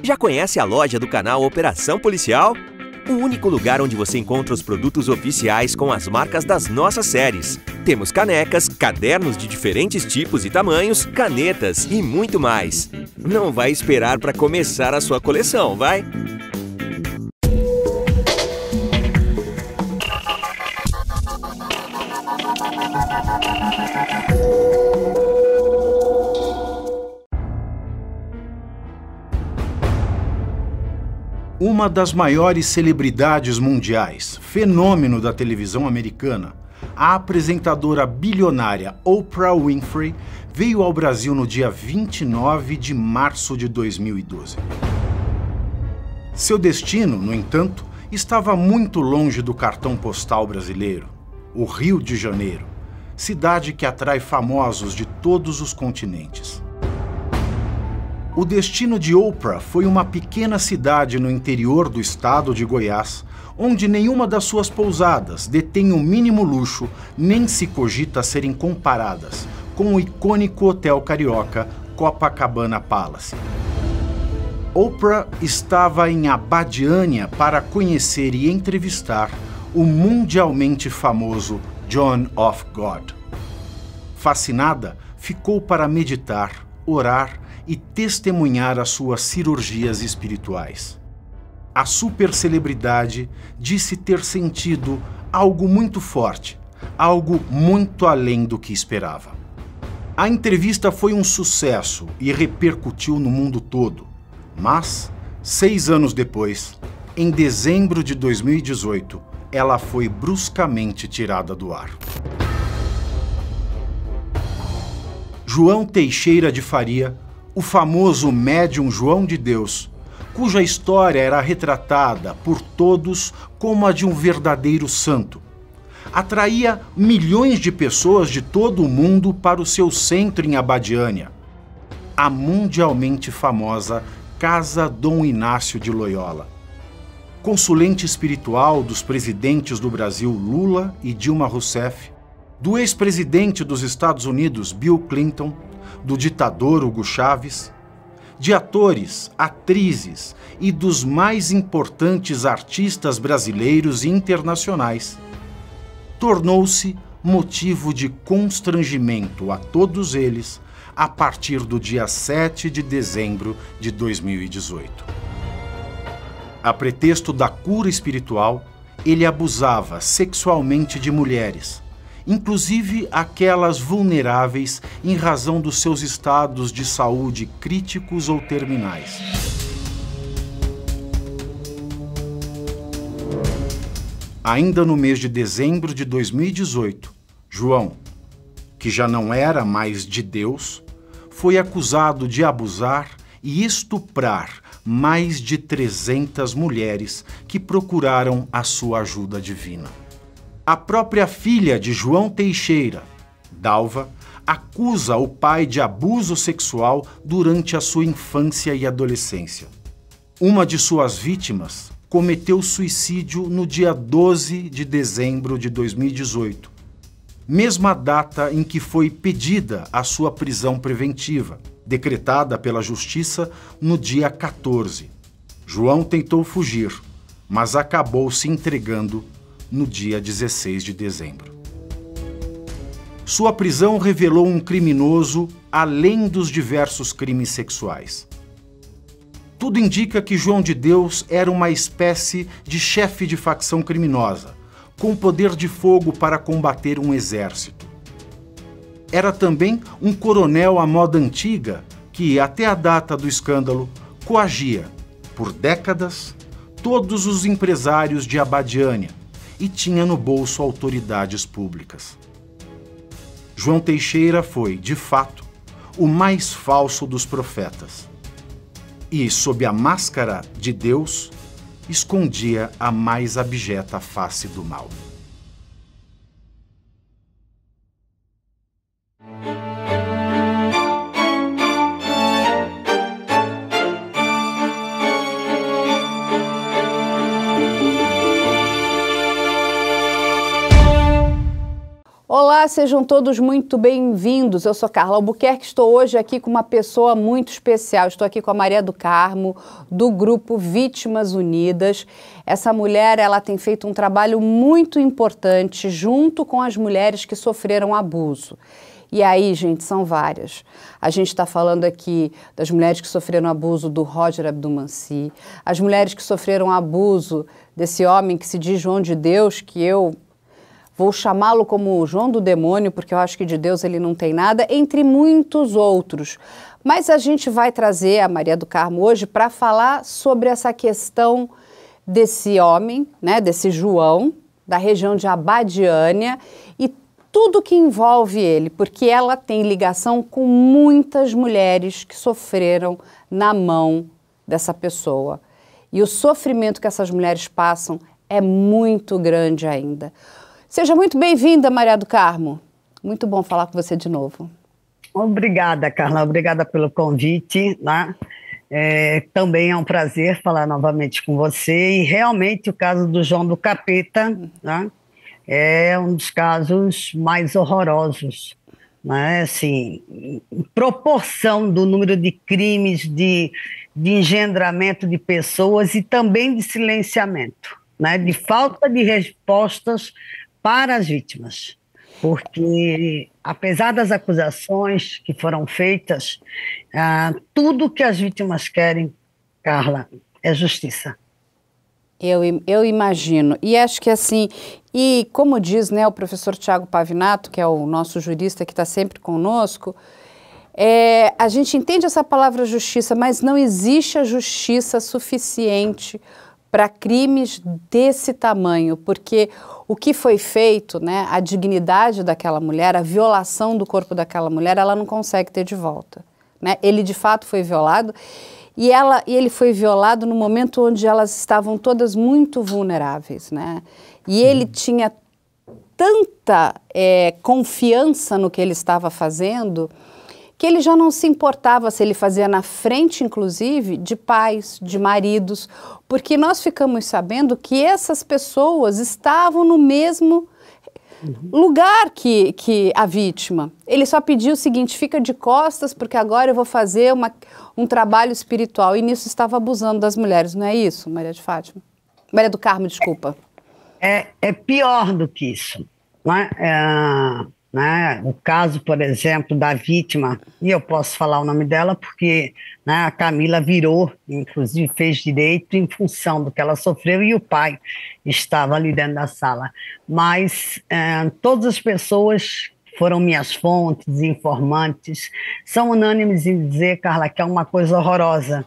Já conhece a loja do canal Operação Policial? O único lugar onde você encontra os produtos oficiais com as marcas das nossas séries. Temos canecas, cadernos de diferentes tipos e tamanhos, canetas e muito mais. Não vai esperar para começar a sua coleção, vai? Uma das maiores celebridades mundiais, fenômeno da televisão americana, a apresentadora bilionária Oprah Winfrey veio ao Brasil no dia 29 de março de 2012. Seu destino, no entanto, estava muito longe do cartão postal brasileiro, o Rio de Janeiro, cidade que atrai famosos de todos os continentes. O destino de Oprah foi uma pequena cidade no interior do estado de Goiás, onde nenhuma das suas pousadas detém o mínimo luxo, nem se cogita serem comparadas com o icônico hotel carioca Copacabana Palace. Oprah estava em Abadiânia para conhecer e entrevistar o mundialmente famoso John of God. Fascinada, ficou para meditar, orar e testemunhar as suas cirurgias espirituais. A supercelebridade disse ter sentido algo muito forte, algo muito além do que esperava. A entrevista foi um sucesso e repercutiu no mundo todo, mas, 6 anos depois, em dezembro de 2018, ela foi bruscamente tirada do ar. João Teixeira de Faria, o famoso médium João de Deus, cuja história era retratada por todos como a de um verdadeiro santo, atraía milhões de pessoas de todo o mundo para o seu centro em Abadiânia, a mundialmente famosa Casa Dom Inácio de Loyola. Consulente espiritual dos presidentes do Brasil Lula e Dilma Rousseff, do ex-presidente dos Estados Unidos Bill Clinton, do ditador Hugo Chávez, de atores, atrizes e dos mais importantes artistas brasileiros e internacionais. Tornou-se motivo de constrangimento a todos eles a partir do dia 7 de dezembro de 2018. A pretexto da cura espiritual, ele abusava sexualmente de mulheres, inclusive aquelas vulneráveis em razão dos seus estados de saúde críticos ou terminais. Ainda no mês de dezembro de 2018, João, que já não era mais de Deus, foi acusado de abusar e estuprar mais de 300 mulheres que procuraram a sua ajuda divina. A própria filha de João Teixeira, Dalva, acusa o pai de abuso sexual durante a sua infância e adolescência. Uma de suas vítimas cometeu suicídio no dia 12 de dezembro de 2018, mesma data em que foi pedida a sua prisão preventiva, decretada pela Justiça no dia 14. João tentou fugir, mas acabou se entregando no dia 16 de dezembro. Sua prisão revelou um criminoso além dos diversos crimes sexuais. Tudo indica que João de Deus era uma espécie de chefe de facção criminosa, com poder de fogo para combater um exército. Era também um coronel à moda antiga que, até a data do escândalo, coagia, por décadas, todos os empresários de Abadiânia, e tinha no bolso autoridades públicas. João Teixeira foi, de fato, o mais falso dos profetas. E, sob a máscara de Deus, escondia a mais abjeta face do mal. Olá, Olá, sejam todos muito bem-vindos. Eu sou Carla Albuquerque, estou hoje aqui com uma pessoa muito especial. Estou aqui com a Maria do Carmo, do grupo Vítimas Unidas. Essa mulher, ela tem feito um trabalho muito importante junto com as mulheres que sofreram abuso. E aí, gente, são várias. A gente está falando aqui das mulheres que sofreram abuso do Roger Abdulmansi, as mulheres que sofreram abuso desse homem que se diz João de Deus, que eu vou chamá-lo como João do Demônio, porque eu acho que de Deus ele não tem nada, entre muitos outros. Mas a gente vai trazer a Maria do Carmo hoje para falar sobre essa questão desse homem, né, desse João, da região de Abadiânia, e tudo que envolve ele, porque ela tem ligação com muitas mulheres que sofreram na mão dessa pessoa. E o sofrimento que essas mulheres passam é muito grande ainda. Seja muito bem-vinda, Maria do Carmo. Muito bom falar com você de novo. Obrigada, Carla. Obrigada pelo convite, né? Também é um prazer falar novamente com você. E realmente o caso do João do Capeta, né, é um dos casos mais horrorosos, né? Assim, em proporção do número de crimes, de engendramento de pessoas e também de silenciamento, né? De falta de respostas para as vítimas, porque apesar das acusações que foram feitas, tudo que as vítimas querem, Carla, é justiça. Eu imagino, e acho que assim, e como diz, né, o professor Tiago Pavinato, que é o nosso jurista que está sempre conosco, a gente entende essa palavra justiça, mas não existe a justiça suficiente para crimes desse tamanho, porque o que foi feito, né, a dignidade daquela mulher, a violação do corpo daquela mulher, ela não consegue ter de volta, né? Ele de fato foi violado e ele foi violado no momento onde elas estavam todas muito vulneráveis, né? E ele tinha tanta confiança no que ele estava fazendo que ele já não se importava se ele fazia na frente, inclusive, de pais, de maridos, porque nós ficamos sabendo que essas pessoas estavam no mesmo lugar que a vítima. Ele só pediu o seguinte: fica de costas, porque agora eu vou fazer um trabalho espiritual. E nisso estava abusando das mulheres, não é isso, Maria de Fátima? Maria do Carmo, desculpa. É pior do que isso, não é? Né? O caso, por exemplo, da vítima, e eu posso falar o nome dela porque, né, a Camila virou, inclusive fez direito em função do que ela sofreu e o pai estava ali dentro da sala. Mas todas as pessoas foram minhas fontes, informantes, são unânimes em dizer, Carla, que é uma coisa horrorosa,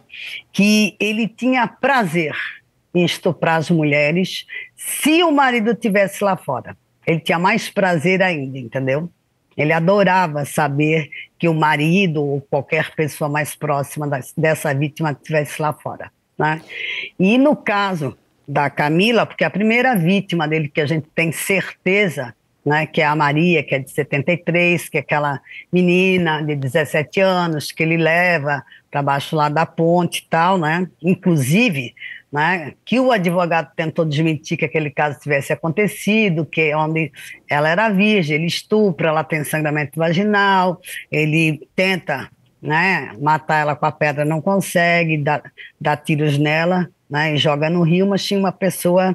que ele tinha prazer em estuprar as mulheres se o marido estivesse lá fora. Ele tinha mais prazer ainda, entendeu? Ele adorava saber que o marido ou qualquer pessoa mais próxima dessa vítima estivesse lá fora, né? E no caso da Camila, porque a primeira vítima dele que a gente tem certeza, né, que é a Maria, que é de 73, que é aquela menina de 17 anos que ele leva para baixo lá da ponte e tal, né? Inclusive, né, que o advogado tentou desmentir que aquele caso tivesse acontecido, que onde ela era virgem, ele estupra, ela tem sangramento vaginal, ele tenta, né, matar ela com a pedra, não consegue, dá tiros nela, né, e joga no rio, mas tinha uma pessoa,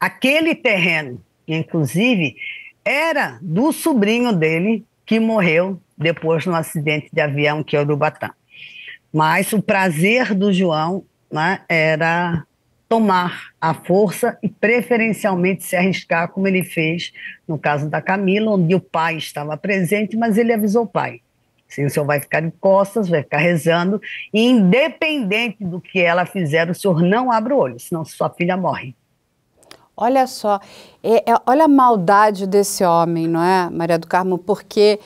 aquele terreno, inclusive, era do sobrinho dele que morreu depois no acidente de avião que é o do Urubatã. Mas o prazer do João, né, era tomar a força e preferencialmente se arriscar, como ele fez no caso da Camila, onde o pai estava presente, mas ele avisou o pai: assim, o senhor vai ficar de costas, vai ficar rezando, e independente do que ela fizer, o senhor não abre o olho, senão sua filha morre. Olha só, olha a maldade desse homem, não é, Maria do Carmo? Porque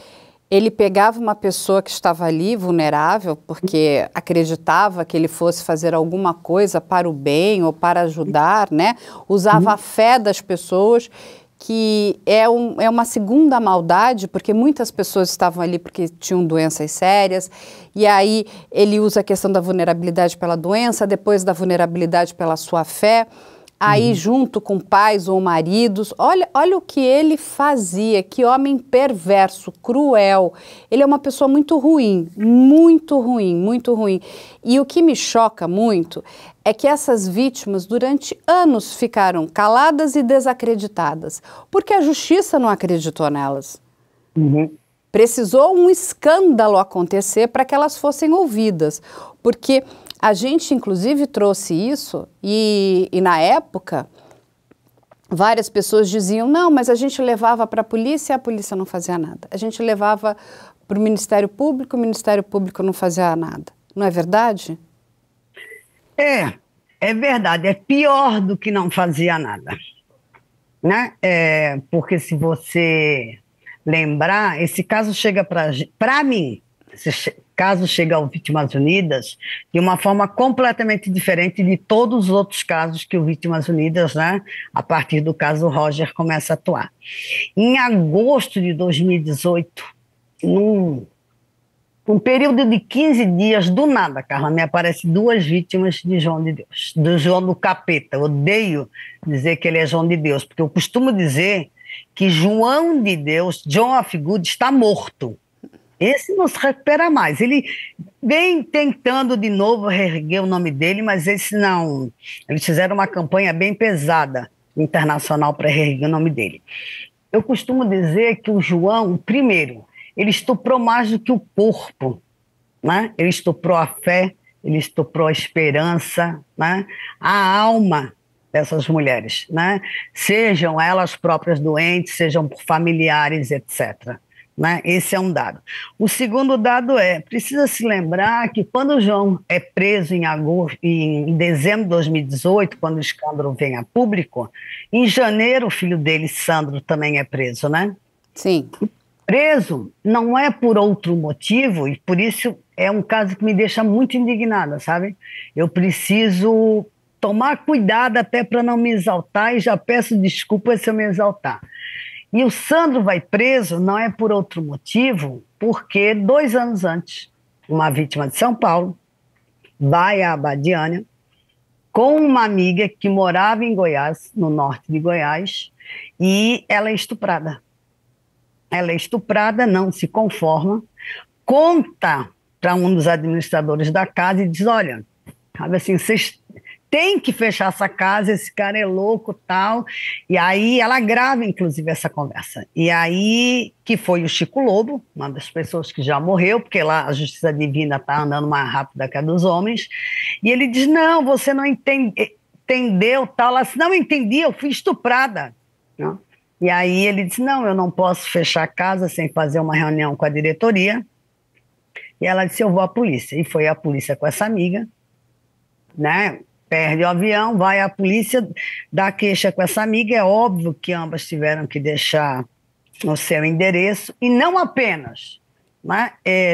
ele pegava uma pessoa que estava ali, vulnerável, porque acreditava que ele fosse fazer alguma coisa para o bem ou para ajudar, né? Usava a fé das pessoas, que é uma segunda maldade, porque muitas pessoas estavam ali porque tinham doenças sérias, e aí ele usa a questão da vulnerabilidade pela doença, depois da vulnerabilidade pela sua fé. aí junto com pais ou maridos. Olha o que ele fazia, que homem perverso, cruel. Ele é uma pessoa muito ruim, muito ruim, muito ruim. E o que me choca muito é que essas vítimas durante anos ficaram caladas e desacreditadas, porque a justiça não acreditou nelas. Precisou um escândalo acontecer para que elas fossem ouvidas, porque a gente, inclusive, trouxe isso e na época, várias pessoas diziam, não, mas a gente levava para a polícia e a polícia não fazia nada. A gente levava para o Ministério Público não fazia nada. Não é verdade? É verdade. É pior do que não fazia nada. Né? Porque se você lembrar, esse caso chega para mim, esse caso chega ao Vítimas Unidas de uma forma completamente diferente de todos os outros casos que o Vítimas Unidas, né, a partir do caso Roger, começa a atuar. Em agosto de 2018, num período de 15 dias, do nada, Carla, me aparecem 2 vítimas de João de Deus, do João do Capeta. Eu odeio dizer que ele é João de Deus, porque eu costumo dizer que João de Deus, John of Good, está morto. Esse não se recupera mais. Ele vem tentando de novo reerguer o nome dele, mas esse não. Eles fizeram uma campanha bem pesada internacional para reerguer o nome dele. Eu costumo dizer que o João, primeiro, ele estuprou mais do que o corpo, né? Ele estuprou a fé, ele estuprou a esperança, né? A alma dessas mulheres, né? Sejam elas próprias doentes, sejam por familiares, etc. Né? Esse é um dado. O segundo dado precisa se lembrar que quando o João é preso em dezembro de 2018, quando o escândalo vem a público, em janeiro o filho dele, Sandro, também é preso, né? Sim. Preso não é por outro motivo, e por isso é um caso que me deixa muito indignada, sabe? Eu preciso tomar cuidado até para não me exaltar, e já peço desculpas se eu me exaltar. E o Sandro vai preso não é por outro motivo, porque 2 anos antes, uma vítima de São Paulo vai à Abadiânia com uma amiga que morava em Goiás, no norte de Goiás, e ela é estuprada. Ela é estuprada, não se conforma, conta para um dos administradores da casa e diz, olha, sabe assim, vocês tem que fechar essa casa, esse cara é louco, tal. E aí ela grava, inclusive, essa conversa. E aí, que foi o Chico Lobo, uma das pessoas que já morreu, porque lá a justiça divina está andando mais rápido que a dos homens, e ele diz, não, você não entendeu, tal. Ela disse, não entendi, eu fui estuprada. Não? E aí ele disse, não, eu não posso fechar a casa sem fazer uma reunião com a diretoria. E ela disse, eu vou à polícia. E foi à polícia com essa amiga, né? Perde o avião, vai à polícia, dá queixa com essa amiga. É óbvio que ambas tiveram que deixar o seu endereço, e não apenas, né,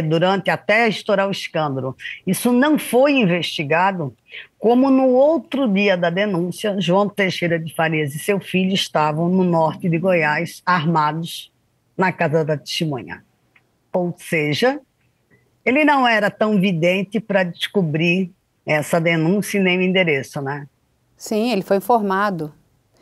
durante até estourar o escândalo. Isso não foi investigado, como no outro dia da denúncia, João Teixeira de Farias e seu filho estavam no norte de Goiás, armados, na casa da testemunha. Ou seja, ele não era tão vidente para descobrir essa denúncia e nem o endereço, né? Sim, ele foi informado.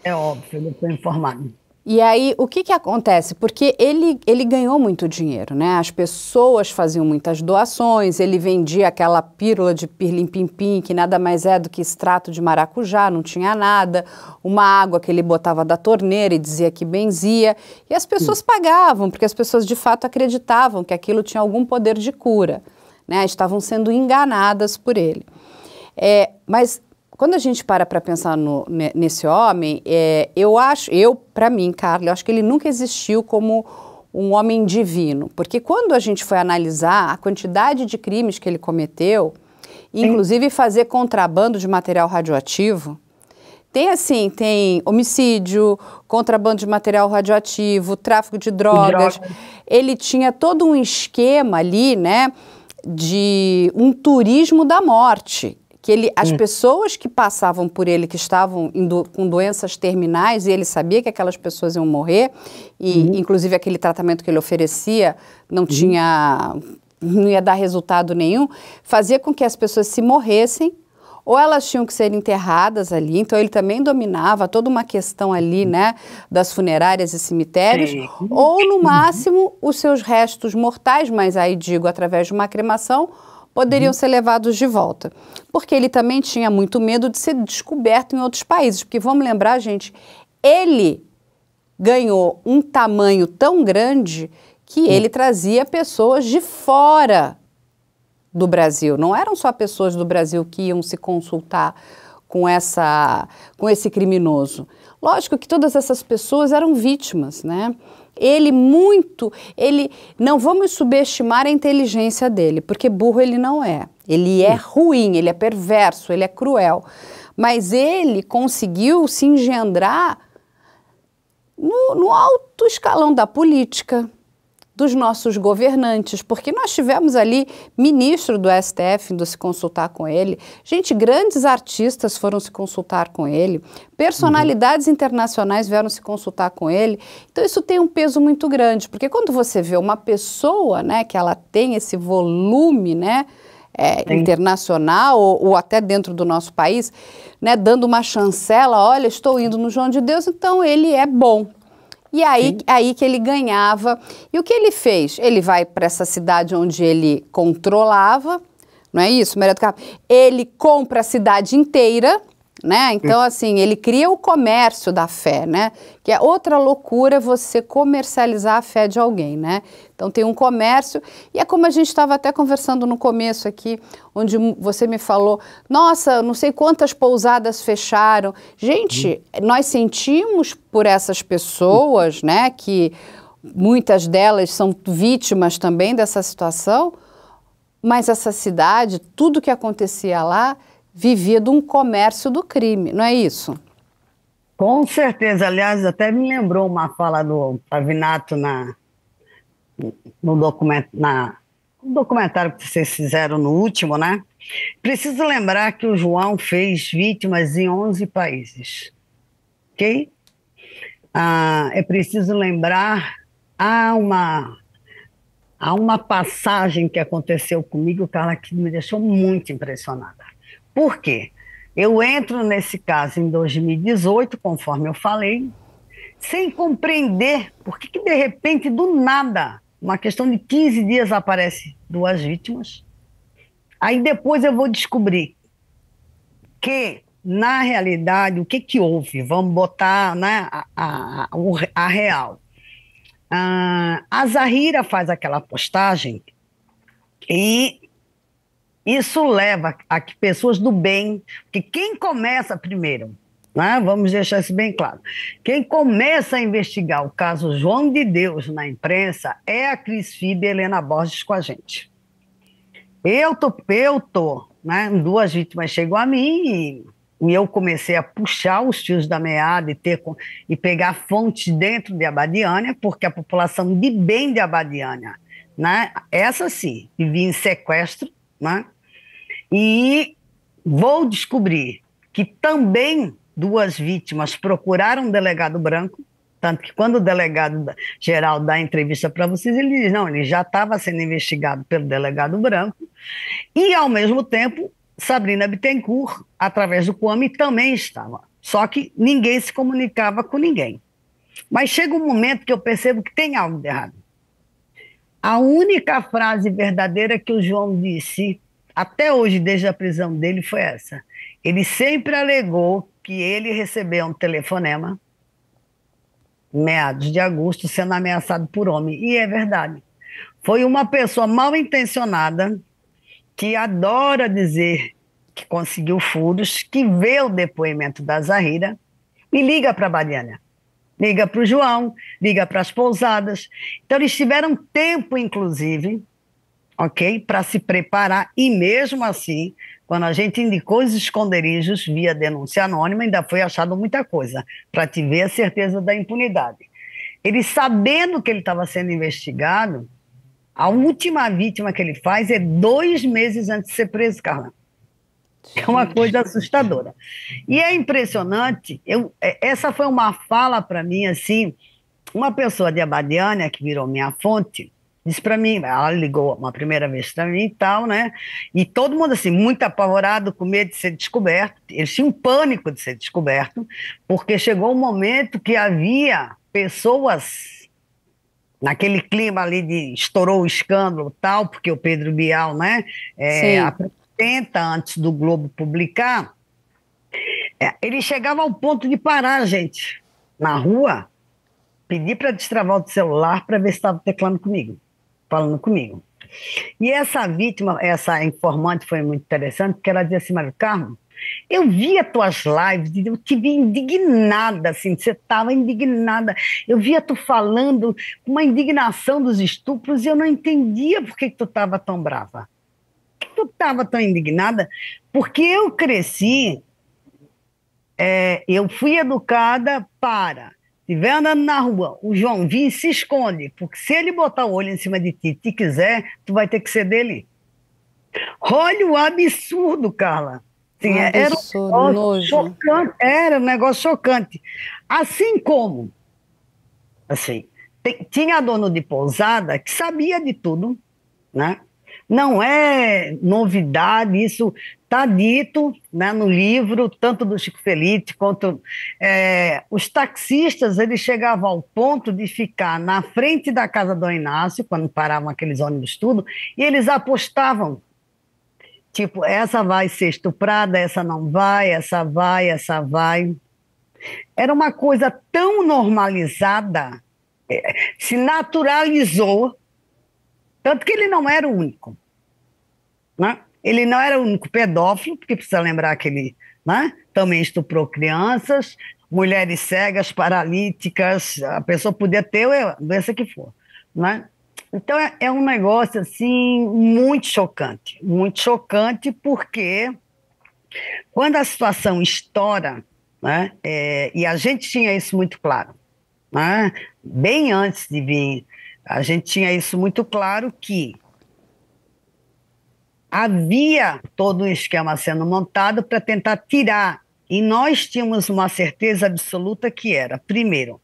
É óbvio, ele foi informado. E aí, o que acontece? Porque ele ganhou muito dinheiro, né? As pessoas faziam muitas doações, ele vendia aquela pílula de pirlim-pim-pim, que nada mais é do que extrato de maracujá, não tinha nada, uma água que ele botava da torneira e dizia que benzia, e as pessoas pagavam, porque as pessoas de fato acreditavam que aquilo tinha algum poder de cura, né? Estavam sendo enganadas por ele. Mas quando a gente para pensar nesse homem, para mim, Carla, eu acho que ele nunca existiu como um homem divino, porque quando a gente foi analisar a quantidade de crimes que ele cometeu, inclusive fazer contrabando de material radioativo, tem homicídio, contrabando de material radioativo, tráfico de drogas. Ele tinha todo um esquema ali, né, de um turismo da morte. Que as pessoas que passavam por ele, que estavam com doenças terminais, e ele sabia que aquelas pessoas iam morrer, e inclusive aquele tratamento que ele oferecia não ia dar resultado nenhum, fazia com que as pessoas se morressem, ou elas tinham que ser enterradas ali, então ele também dominava toda uma questão ali, né, das funerárias e cemitérios, Sim. ou no máximo os seus restos mortais, mas aí digo através de uma cremação, poderiam ser levados de volta. Porque ele também tinha muito medo de ser descoberto em outros países, porque vamos lembrar, gente, ele ganhou um tamanho tão grande que ele trazia pessoas de fora do Brasil. Não eram só pessoas do Brasil que iam se consultar com esse criminoso. Lógico que todas essas pessoas eram vítimas, né? Não vamos subestimar a inteligência dele, porque burro ele não é. Ele é ruim, ele é perverso, ele é cruel. Mas ele conseguiu se engendrar no alto escalão da política, dos nossos governantes, porque nós tivemos ali ministro do STF indo se consultar com ele, gente, grandes artistas foram se consultar com ele, personalidades internacionais vieram se consultar com ele, então isso tem um peso muito grande, porque quando você vê uma pessoa, né, que ela tem esse volume, né, internacional ou até dentro do nosso país, né, dando uma chancela, olha, estou indo no João de Deus, então ele é bom. E aí que ele ganhava. E o que ele fez? Ele vai para essa cidade onde ele controlava, não é isso, Maria do Carmo? Ele compra a cidade inteira, né? Então, assim, ele cria o comércio da fé, né? Que é outra loucura você comercializar a fé de alguém, né? Então, tem um comércio, e é como a gente estava até conversando no começo aqui, onde você me falou, nossa, não sei quantas pousadas fecharam. Gente, nós sentimos por essas pessoas, né? Que muitas delas são vítimas também dessa situação, mas essa cidade, tudo que acontecia lá, vivia de um comércio do crime, não é isso? Com certeza. Aliás, até me lembrou uma fala do Pavinato no documentário que vocês fizeram no último, né? Preciso lembrar que o João fez vítimas em 11 países, ok? É preciso lembrar, há uma passagem que aconteceu comigo, Carla, que me deixou muito impressionada. Por quê? Eu entro nesse caso em 2018, conforme eu falei, sem compreender por que de repente, do nada, uma questão de 15 dias aparece 2 vítimas. Aí depois eu vou descobrir que, na realidade, o que houve? Vamos botar, né, a real. A Zahira faz aquela postagem e isso leva a que pessoas do bem, que quem começa primeiro, né, vamos deixar isso bem claro, quem começa a investigar o caso João de Deus na imprensa é a Cris Fibe e a Helena Borges com a gente. Eu tô, né, 2 vítimas chegou a mim e eu comecei a puxar os fios da meada e pegar fontes dentro de Abadiânia, porque a população de bem de Abadiânia, né, essa sim, vivia em sequestro, né, e vou descobrir que também 2 vítimas procuraram um delegado branco, tanto que quando o delegado geral dá entrevista para vocês, ele diz, não, ele já estava sendo investigado pelo delegado branco, e ao mesmo tempo, Sabrina Bittencourt, através do Kwame, também estava, só que ninguém se comunicava com ninguém. Mas chega um momento que eu percebo que tem algo de errado. A única frase verdadeira que o João disse até hoje, desde a prisão dele, foi essa. Ele sempre alegou que ele recebeu um telefonema, meados de agosto, sendo ameaçado por homem. E é verdade. Foi uma pessoa mal intencionada, que adora dizer que conseguiu furos, que vê o depoimento da Zahira e liga para a Abadiânia. Liga para o João, liga para as pousadas. Então, eles tiveram tempo, inclusive, ok, para se preparar, e mesmo assim, quando a gente indicou os esconderijos via denúncia anônima, ainda foi achado muita coisa, para te ver a certeza da impunidade. Ele, sabendo que ele estava sendo investigado, a última vítima que ele faz é 2 meses antes de ser preso, Carla. É uma coisa assustadora. E é impressionante, essa foi uma fala para mim, assim, uma pessoa de Abadiânia, que virou minha fonte, disse para mim, ela ligou uma primeira vez para mim e tal, né? E todo mundo assim, muito apavorado, com medo de ser descoberto. Eles tinham pânico de ser descoberto, porque chegou um momento que havia pessoas naquele clima ali de estourou o escândalo tal, porque o Pedro Bial, né, Sim. apresenta antes do Globo publicar, ele chegava ao ponto de parar a gente na rua, pedir para destravar o celular para ver se estava teclando comigo, falando comigo. E essa vítima, essa informante foi muito interessante, porque ela dizia assim, Mário Carmo, eu via tuas lives, eu te vi indignada, assim, você estava indignada. Eu via tu falando com uma indignação dos estupros e eu não entendia por que tu estava tão brava. Por que tu estava tão indignada? Porque eu cresci, eu fui educada para, se estiver andando na rua, o João vir e se esconde, porque se ele botar o olho em cima de ti, se quiser, tu vai ter que ser dele. Olha o absurdo, Carla. Sim, era um Absurdo, negócio nojo. chocante, era um negócio chocante. Assim como, assim, tinha dono de pousada que sabia de tudo, né? Não é novidade, isso está dito, né, no livro, tanto do Chico Felice quanto os taxistas, eles chegavam ao ponto de ficar na frente da casa do Inácio, quando paravam aqueles ônibus tudo, e eles apostavam. Tipo, essa vai ser estuprada, essa não vai, essa vai, essa vai. Era uma coisa tão normalizada, se naturalizou, tanto que ele não era o único, né? Ele não era o único pedófilo, porque precisa lembrar que ele, né, também estuprou crianças, mulheres cegas, paralíticas, a pessoa podia ter a doença que for, né? Então é um negócio assim muito chocante, porque quando a situação estoura, né, e a gente tinha isso muito claro, né, bem antes de vir, a gente tinha isso muito claro que havia todo um esquema sendo montado para tentar tirar, e nós tínhamos uma certeza absoluta que era, primeiro,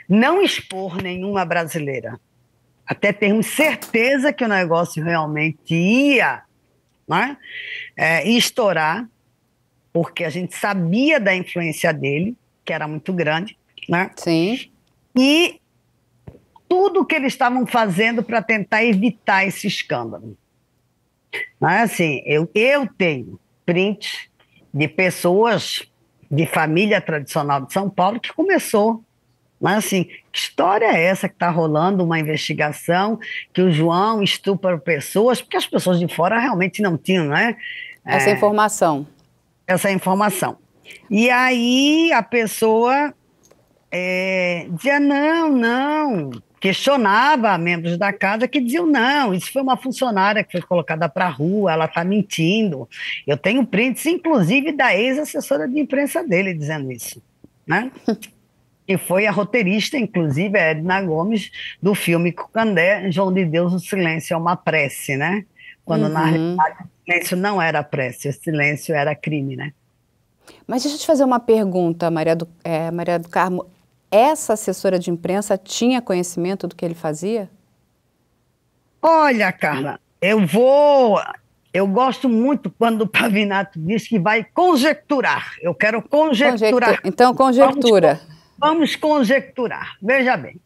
não expor nenhuma brasileira, até termos certeza que o negócio realmente ia, né, estourar, porque a gente sabia da influência dele, que era muito grande, né? Sim. E tudo que eles estavam fazendo para tentar evitar esse escândalo. Mas, assim, eu tenho print de pessoas de família tradicional de São Paulo que começou. Mas, assim, que história é essa que está rolando uma investigação que o João estupra pessoas, porque as pessoas de fora realmente não tinham, né? Essa informação. Essa informação. E aí a pessoa dizia não, questionava membros da casa que diziam não, isso foi uma funcionária que foi colocada para a rua, ela está mentindo. Eu tenho prints, inclusive, da ex-assessora de imprensa dele dizendo isso, né? E foi a roteirista, inclusive, a Edna Gomes, do filme Cucandé, João de Deus, o silêncio é uma prece, né? Quando, na realidade, o silêncio não era prece, o silêncio era crime, né? Mas deixa eu te fazer uma pergunta, Maria do Carmo. Essa assessora de imprensa tinha conhecimento do que ele fazia? Olha, Carla, eu gosto muito quando o Pavinato diz que vai conjecturar. Eu quero conjecturar. Então, conjectura. Vamos conjecturar. Veja bem,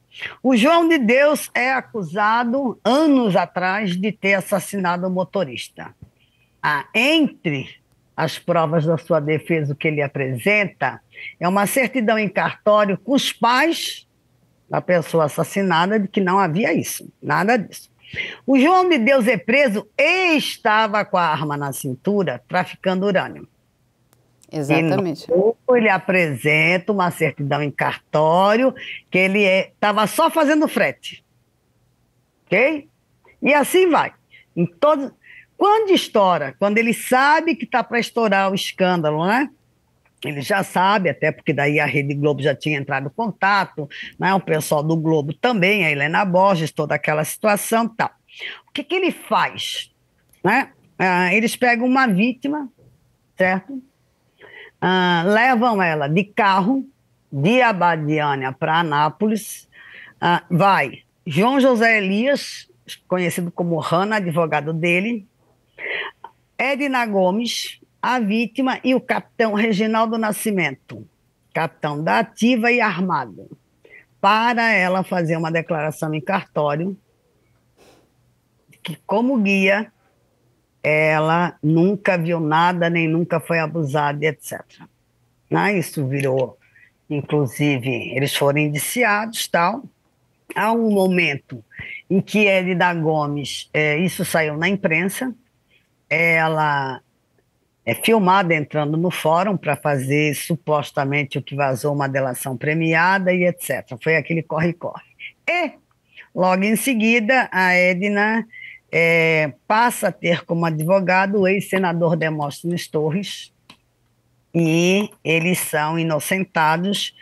o João de Deus é acusado, anos atrás, de ter assassinado o motorista. Entre as provas da sua defesa, o que ele apresenta é uma certidão em cartório com os pais da pessoa assassinada de que não havia isso, nada disso. O João de Deus é preso e estava com a arma na cintura, traficando urânio. Exatamente. E ele apresenta uma certidão em cartório que ele estava só fazendo frete. Ok? E assim vai. Em todos... Quando estoura, quando ele sabe que está para estourar o escândalo, né? Ele já sabe, até porque daí a Rede Globo já tinha entrado em contato, né? O pessoal do Globo também, a Helena Borges, toda aquela situação e tal. O que ele faz? Né? Eles pegam uma vítima, certo? Levam ela de carro, de Abadiânia para Anápolis, vai João José Elias conhecido como Rana, advogado dele, Edna Gomes, a vítima, e o capitão Reginaldo Nascimento, capitão da ativa e armado, para ela fazer uma declaração em cartório que, como guia, ela nunca viu nada, nem nunca foi abusada, etc. Isso virou, inclusive, eles foram indiciados, tal. Há um momento em que Edna Gomes, isso saiu na imprensa, ela é filmada entrando no fórum para fazer supostamente o que vazou, uma delação premiada e etc. Foi aquele corre-corre. E, logo em seguida, a Edna passa a ter como advogado o ex-senador Demóstenes Torres, e eles são inocentados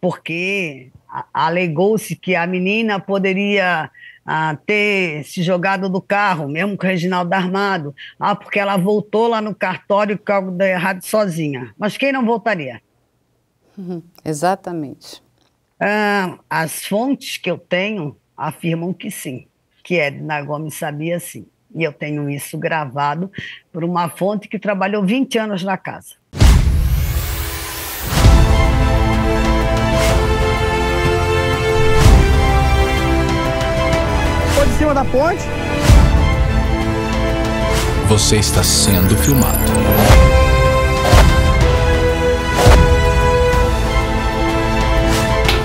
porque alegou-se que a menina poderia ter se jogado do carro, mesmo com o Reginaldo armado, porque ela voltou lá no cartório que algo deu errado sozinha. Mas quem não voltaria? Exatamente. As fontes que eu tenho afirmam que sim, que Edna Gomes sabia sim. E eu tenho isso gravado por uma fonte que trabalhou 20 anos na casa. Foi de cima da ponte. Você está sendo filmado.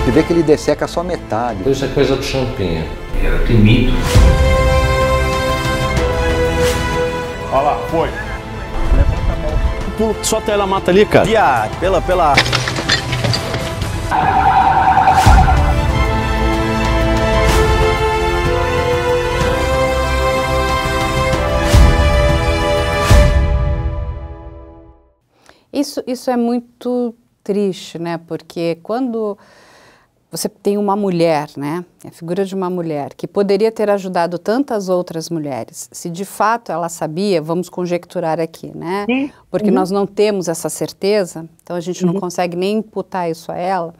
E vê que ele desseca só metade. Isso é coisa do Champinha. Era temido. Olha lá, foi. Pulo, só ela mata ali, cara. Viado, pela... Isso é muito triste, né? Porque quando você tem uma mulher, né? A figura de uma mulher que poderia ter ajudado tantas outras mulheres, se de fato ela sabia, vamos conjecturar aqui, né? Porque nós não temos essa certeza, então a gente não consegue nem imputar isso a ela.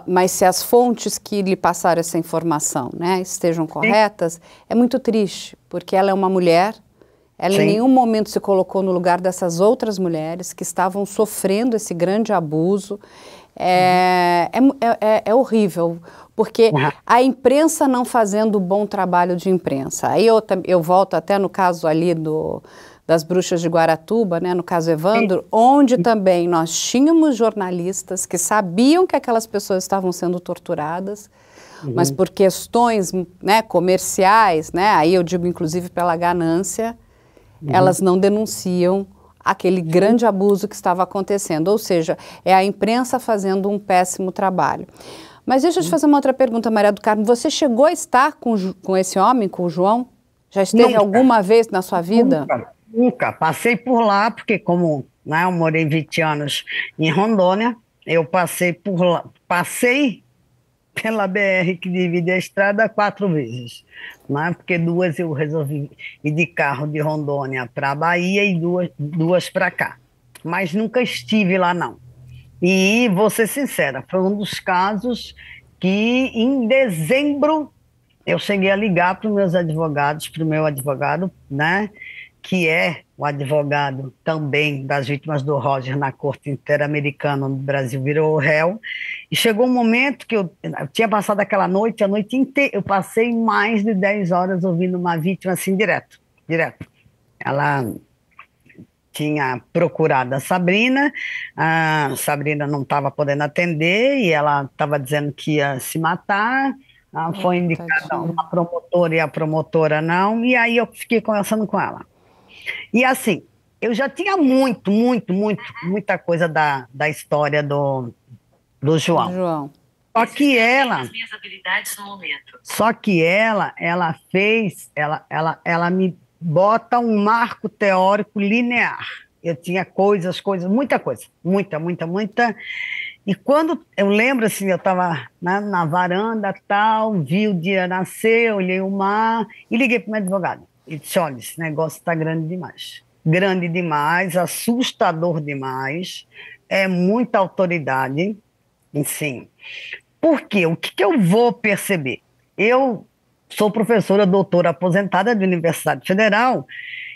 Mas se as fontes que lhe passaram essa informação, né, estejam corretas, é muito triste, porque ela é uma mulher. Ela em nenhum momento se colocou no lugar dessas outras mulheres que estavam sofrendo esse grande abuso. É horrível, porque a imprensa não fazendo bom trabalho de imprensa. Aí eu volto até no caso ali das bruxas de Guaratuba, né, no caso Evandro, onde também nós tínhamos jornalistas que sabiam que aquelas pessoas estavam sendo torturadas, mas por questões, né, comerciais, né, aí eu digo inclusive pela ganância, elas não denunciam aquele grande abuso que estava acontecendo. Ou seja, é a imprensa fazendo um péssimo trabalho. Mas deixa eu te fazer uma outra pergunta, Maria do Carmo. Você chegou a estar com esse homem, com o João? Já esteve alguma vez na sua vida? Nunca. Passei por lá, porque como, né, eu morei 20 anos em Rondônia, eu passei por lá, pela BR que divide a estrada 4 vezes, né? Porque 2 eu resolvi ir de carro de Rondônia para a Bahia e duas para cá. Mas nunca estive lá, não. E vou ser sincera, foi um dos casos que em dezembro eu cheguei a ligar para os meus advogados, para o meu advogado, né, que é o advogado também das vítimas do Roger na Corte Interamericana, no Brasil virou réu, e chegou um momento que eu tinha passado aquela noite, a noite inteira, eu passei mais de 10 horas ouvindo uma vítima assim, direto. Ela tinha procurado a Sabrina não estava podendo atender, e ela estava dizendo que ia se matar, foi indicada uma promotora e a promotora não, e aí eu fiquei conversando com ela. E assim, eu já tinha muita coisa da história do João. Só que ela me bota um marco teórico linear. Eu tinha muita coisa. E quando eu lembro assim, eu estava na varanda tal, vi o dia nascer, olhei o mar e liguei para o meu advogado. E disse, olha, esse negócio está grande demais, assustador demais, é muita autoridade, enfim. Por quê? O que eu vou perceber? Eu sou professora doutora aposentada da Universidade Federal,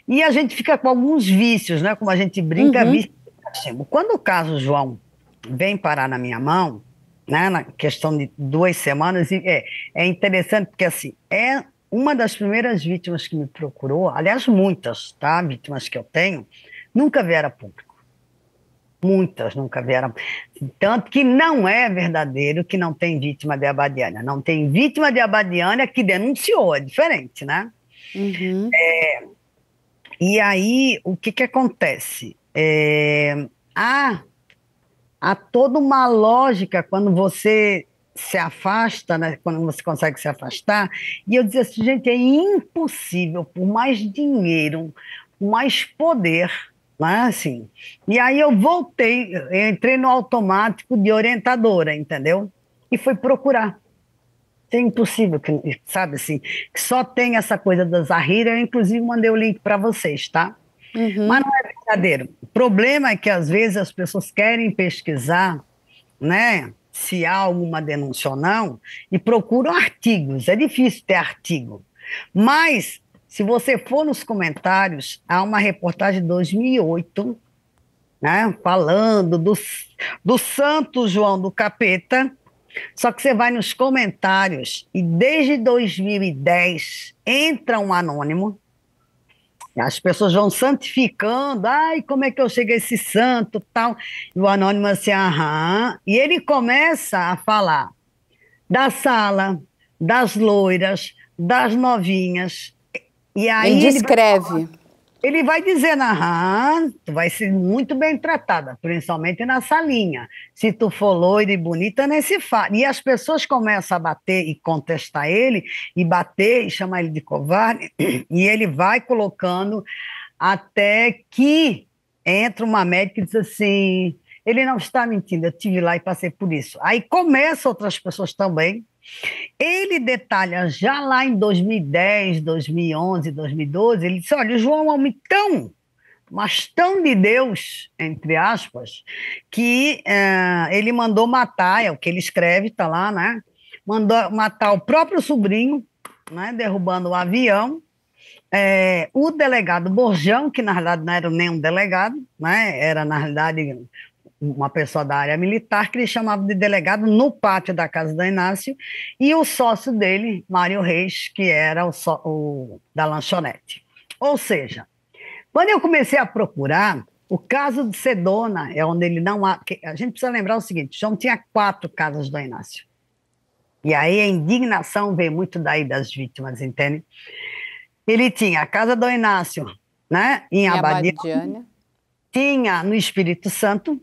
e a gente fica com alguns vícios, né? Como a gente brinca, vício de castigo. Quando o caso João vem parar na minha mão, né, na questão de 2 semanas, é interessante porque, assim, é uma das primeiras vítimas que me procurou, aliás, muitas, tá? Vítimas que eu tenho, nunca vieram a público. Muitas nunca vieram. Tanto que não é verdadeiro que não tem vítima de Abadiânia. Não tem vítima de Abadiânia que denunciou, é diferente, né? Uhum. E aí, o que acontece? Há toda uma lógica quando você se afasta, né? Quando você consegue se afastar. E eu dizia assim, gente, é impossível, por mais dinheiro, por mais poder, né? Assim. E aí eu entrei no automático de orientadora, entendeu? E fui procurar. É impossível, sabe assim, que só tem essa coisa da Zahira, eu inclusive mandei o link para vocês, tá? Uhum. Mas não é verdadeiro. O problema é que às vezes as pessoas querem pesquisar, né, se há alguma denúncia ou não, e procuram artigos, é difícil ter artigo. Mas, se você for nos comentários, há uma reportagem de 2008, né, falando do Santo João do Capeta. Só que você vai nos comentários e desde 2010 entra um anônimo, as pessoas vão santificando, ai, como é que eu cheguei a esse santo, tal, e o anônimo assim, aham, e ele começa a falar da sala, das loiras, das novinhas, e aí Ele descreve. Ele vai dizendo, aham, tu vai ser muito bem tratada, principalmente na salinha. Se tu for loira e bonita, nem se fala. E as pessoas começam a bater e contestar ele, e bater e chamar ele de covarde, e ele vai colocando até que entra uma médica e diz assim, ele não está mentindo, eu estive lá e passei por isso. Aí começam outras pessoas também. Ele detalha já lá em 2010, 2011, 2012, ele disse, olha, o João é um homem tão, mas tão de Deus, entre aspas, que ele mandou matar, é o que ele escreve, está lá, né? Mandou matar o próprio sobrinho, né? Derrubando o avião, o delegado Borjão, que na realidade não era nem um delegado, né? Era na realidade uma pessoa da área militar, que ele chamava de delegado no pátio da casa do Inácio, e o sócio dele, Mário Reis, que era o da lanchonete. Ou seja, quando eu comecei a procurar, o caso de Sedona é onde ele não há... A gente precisa lembrar o seguinte, João tinha 4 casas do Inácio. E aí a indignação veio muito daí das vítimas, entende? Ele tinha a casa do Inácio, né, em Abadiânia, tinha no Espírito Santo,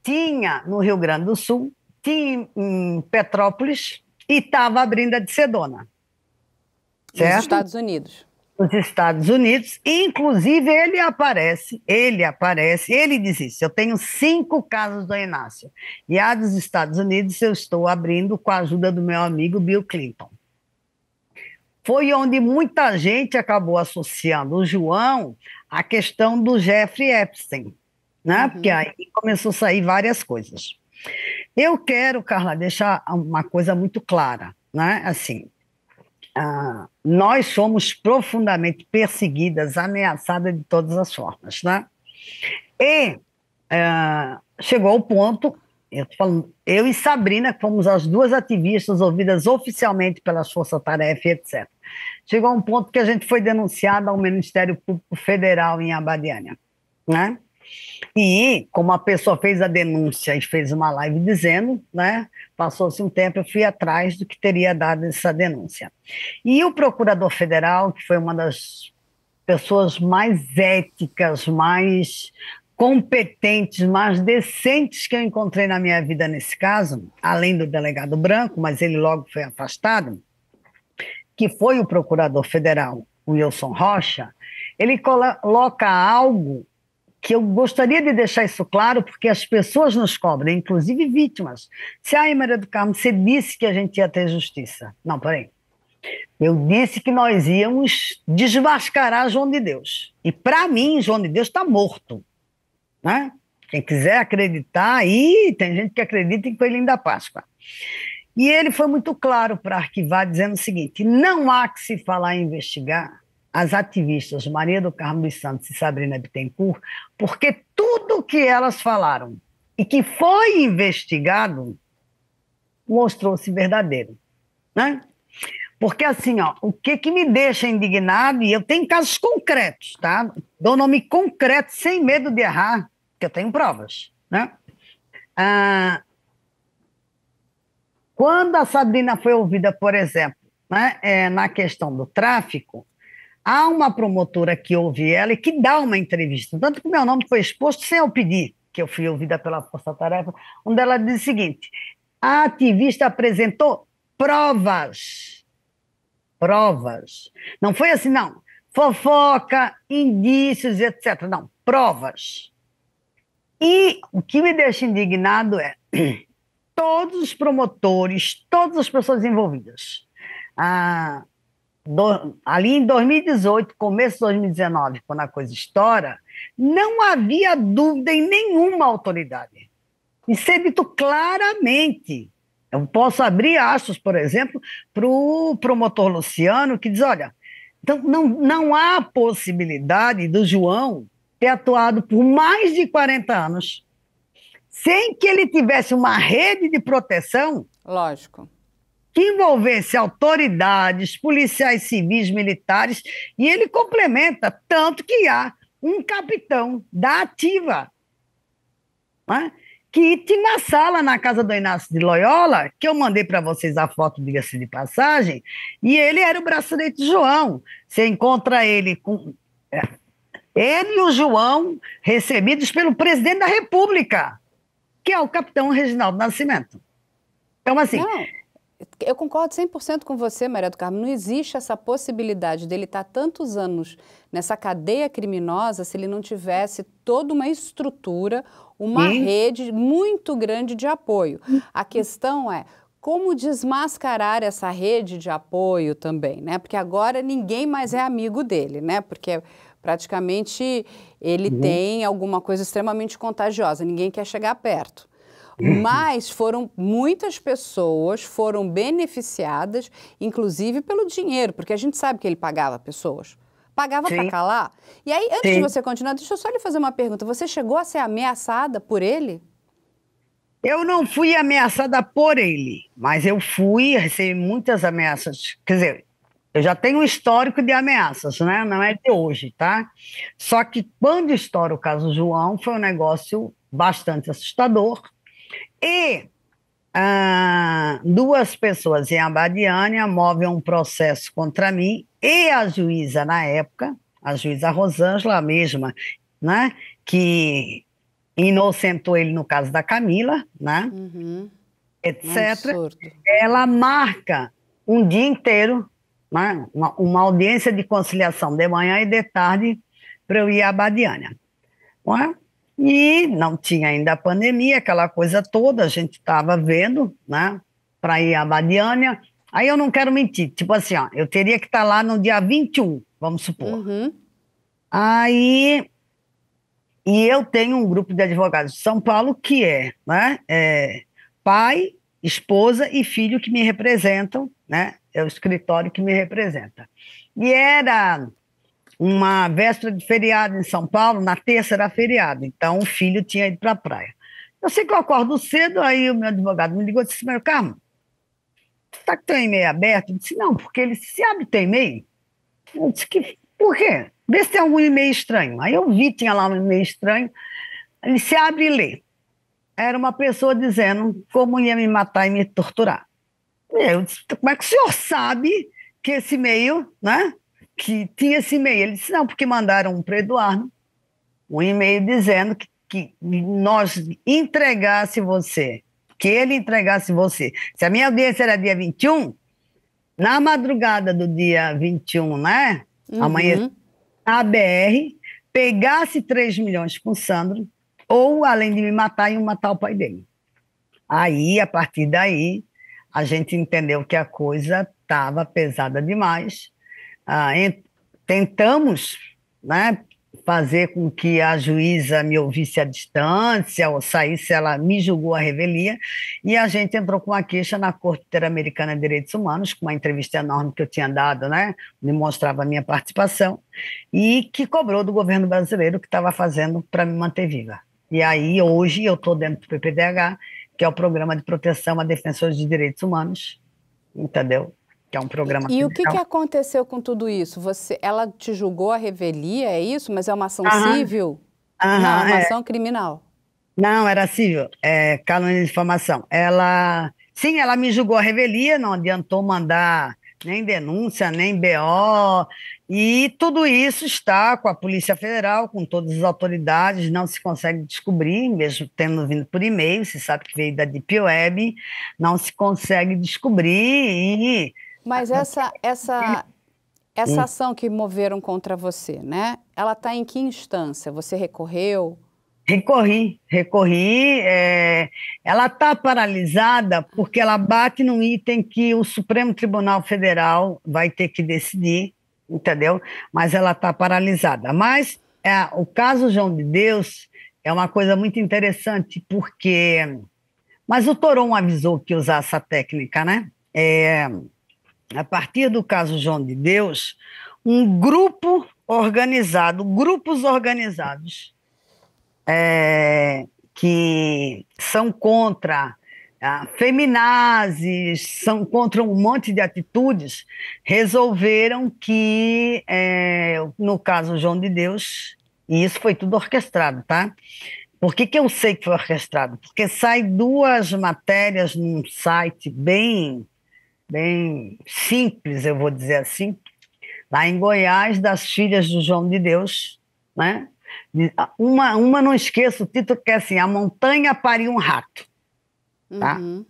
tinha no Rio Grande do Sul, tinha em Petrópolis e estava abrindo a de Sedona. Certo? Nos Estados Unidos. Nos Estados Unidos, inclusive ele diz isso, eu tenho 5 casas do Inácio, e a dos Estados Unidos eu estou abrindo com a ajuda do meu amigo Bill Clinton. Foi onde muita gente acabou associando o João à questão do Jeffrey Epstein, né? Uhum. Porque aí começou a sair várias coisas. Eu quero, Carla, deixar uma coisa muito clara, né? Assim, nós somos profundamente perseguidas, ameaçadas de todas as formas, né? E chegou o ponto, eu tô falando, eu e Sabrina fomos as 2 ativistas ouvidas oficialmente pelas Forças-Tarefa, etc. Chegou um ponto que a gente foi denunciada ao Ministério Público Federal em Abadiânia, né? E, como a pessoa fez a denúncia e fez uma live dizendo, né? Passou-se um tempo, eu fui atrás do que teria dado essa denúncia. E o procurador federal, que foi uma das pessoas mais éticas, mais competentes, mais decentes que eu encontrei na minha vida nesse caso, além do delegado Branco, mas ele logo foi afastado, que foi o procurador federal, Wilson Rocha, ele coloca algo que eu gostaria de deixar isso claro, porque as pessoas nos cobram, inclusive vítimas. Se a Maria do Carmo, você disse que a gente ia ter justiça. Não, peraí. Eu disse que nós íamos desmascarar João de Deus. E, para mim, João de Deus está morto. Né? Quem quiser acreditar, aí tem gente que acredita em Coelhinho da Páscoa. E ele foi muito claro para arquivar, dizendo o seguinte: não há que se falar em investigar as ativistas Maria do Carmo dos Santos e Sabrina Bittencourt, porque tudo o que elas falaram e que foi investigado mostrou-se verdadeiro, né? Porque, assim, ó, o que me deixa indignado, e eu tenho casos concretos, tá? Dou nome concreto, sem medo de errar, porque eu tenho provas, né? Quando a Sabrina foi ouvida, por exemplo, né, na questão do tráfico, há uma promotora que ouve ela e que dá uma entrevista, tanto que o meu nome foi exposto sem eu pedir, que eu fui ouvida pela Força Tarefa, onde ela diz o seguinte: a ativista apresentou provas. Não foi assim, não. Fofoca, indícios, etc. Não, provas. E o que me deixa indignado é todos os promotores, todas as pessoas envolvidas. Ali em 2018, começo de 2019, quando a coisa estoura, não havia dúvida em nenhuma autoridade. Isso é dito claramente. Eu posso abrir aspas, por exemplo, para o promotor Luciano, que diz, olha, então não há possibilidade do João ter atuado por mais de 40 anos sem que ele tivesse uma rede de proteção. Lógico. Que envolvesse autoridades, policiais civis, militares, e ele complementa, tanto que há um capitão da ativa, né, que tinha uma sala na casa do Inácio de Loyola, que eu mandei para vocês a foto, diga-se de passagem, e ele era o braço direito de João. Você encontra ele com... Ele e o João recebidos pelo presidente da República, que é o capitão Reginaldo Nascimento. Então, assim... Não, eu concordo 100% com você, Maria do Carmo. Não existe essa possibilidade dele estar tantos anos nessa cadeia criminosa se ele não tivesse toda uma estrutura, uma rede muito grande de apoio. A questão é como desmascarar essa rede de apoio também, né? Porque agora ninguém mais é amigo dele, né? Porque praticamente ele tem alguma coisa extremamente contagiosa, ninguém quer chegar perto. Mas muitas pessoas foram beneficiadas, inclusive pelo dinheiro, porque a gente sabe que ele pagava pessoas. Pagava para calar. E aí, antes de você continuar, deixa eu só lhe fazer uma pergunta. Você chegou a ser ameaçada por ele? Eu não fui ameaçada por ele, mas eu recebi muitas ameaças. Quer dizer, eu já tenho um histórico de ameaças, né? Não é de hoje, tá? Só que quando estoura o caso João, foi um negócio bastante assustador. E duas pessoas em Abadiânia movem um processo contra mim e a juíza, na época, a juíza Rosângela, a mesma, né, que inocentou ele no caso da Camila, né, etc. Ela marca um dia inteiro, né, uma audiência de conciliação de manhã e de tarde para eu ir a Abadiânia. Não é? E não tinha ainda a pandemia, aquela coisa toda, a gente estava vendo, né, para ir a Abadiânia. Aí eu não quero mentir, tipo assim, ó, eu teria que estar lá no dia 21, vamos supor. Aí, e eu tenho um grupo de advogados de São Paulo que né, pai, esposa e filho que me representam, né, é o escritório que me representa. E era uma véspera de feriado em São Paulo, na terça era feriado, então o filho tinha ido para a praia. Eu sei que eu acordo cedo, aí o meu advogado me ligou e disse, meu Carmo, está com teu e-mail aberto? Eu disse, não, porque ele se abre teu e-mail. Eu disse, por quê? Vê se tem algum e-mail estranho. Aí eu vi, tinha lá um e-mail estranho, ele se abre e lê. Era uma pessoa dizendo como ia me matar e me torturar. E eu disse, como é que o senhor sabe que esse e-mail, né, que tinha esse e-mail? Ele disse, não, porque mandaram para o Eduardo um e-mail dizendo que nós entregasse você, que ele entregasse você. Se a minha audiência era dia 21, na madrugada do dia 21, né, amanhã, a BR pegasse 3 milhões com o Sandro, ou, além de me matar, iam matar o pai dele. Aí, a partir daí, a gente entendeu que a coisa estava pesada demais. Tentamos, né, fazer com que a juíza me ouvisse à distância ou saísse, ela me julgou a revelia, e a gente entrou com uma queixa na Corte Interamericana de Direitos Humanos, com uma entrevista enorme que eu tinha dado, né, demonstrava a minha participação, e que cobrou do governo brasileiro o que estava fazendo para me manter viva. E aí, hoje, eu estou dentro do PPDH, que é o Programa de Proteção a Defensores de Direitos Humanos, entendeu? Que é um programa E o que federal. aconteceu com tudo isso? Ela te julgou a revelia, é isso? Mas é uma ação civil? Não, é uma ação criminal. Não, era civil, calúnia de difamação. Sim, ela me julgou a revelia, não adiantou mandar nem denúncia, nem BO, e tudo isso está com a Polícia Federal, com todas as autoridades, não se consegue descobrir, mesmo tendo vindo por e-mail, se sabe que veio da Deep Web, não se consegue descobrir. Mas essa ação que moveram contra você, né? Ela está em que instância? Você recorreu? Recorri. Ela está paralisada porque ela bate num item que o Supremo Tribunal Federal vai ter que decidir, entendeu? Mas ela está paralisada. Mas o caso João de Deus é uma coisa muito interessante porque... Mas o Toron avisou que ia usar essa técnica, né? A partir do caso João de Deus, grupos organizados, que são contra feminazes, são contra um monte de atitudes, resolveram que, no caso João de Deus, e isso foi tudo orquestrado, tá? Por que eu sei que foi orquestrado? Porque sai 2 matérias num site bem simples, eu vou dizer assim, lá em Goiás, das filhas do João de Deus, né? Uma não esqueço o título, que é assim, A Montanha Pariu um Rato, tá? Uhum.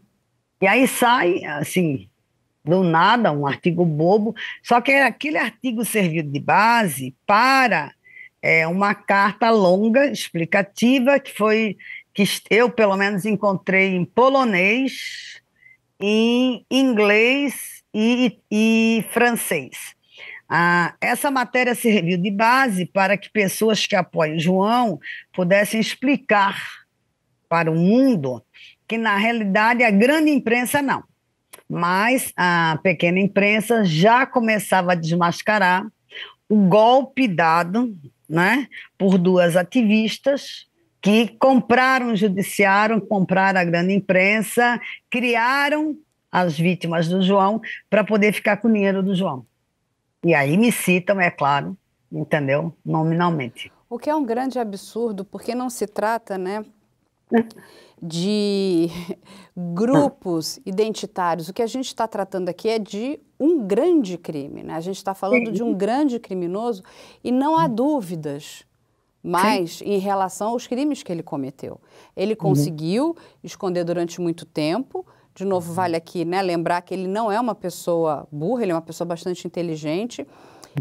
E aí sai, assim, do nada, um artigo bobo, só que aquele artigo serviu de base para uma carta longa, explicativa, que eu, pelo menos, encontrei em polonês, em inglês e francês. Essa matéria serviu de base para que pessoas que apoiam João pudessem explicar para o mundo que, na realidade, a grande imprensa não, mas a pequena imprensa já começava a desmascarar o golpe dado, né, por 2 ativistas que compraram o judiciário, compraram a grande imprensa, criaram as vítimas do João para poder ficar com o dinheiro do João. E aí me citam, é claro, entendeu? Nominalmente. O que é um grande absurdo, porque não se trata, né, de grupos identitários. O que a gente está tratando aqui é de um grande crime, né? A gente está falando de um grande criminoso e não há dúvidas mais em relação aos crimes que ele cometeu. Ele conseguiu esconder durante muito tempo. De novo, vale aqui, né, lembrar que ele não é uma pessoa burra, ele é uma pessoa bastante inteligente.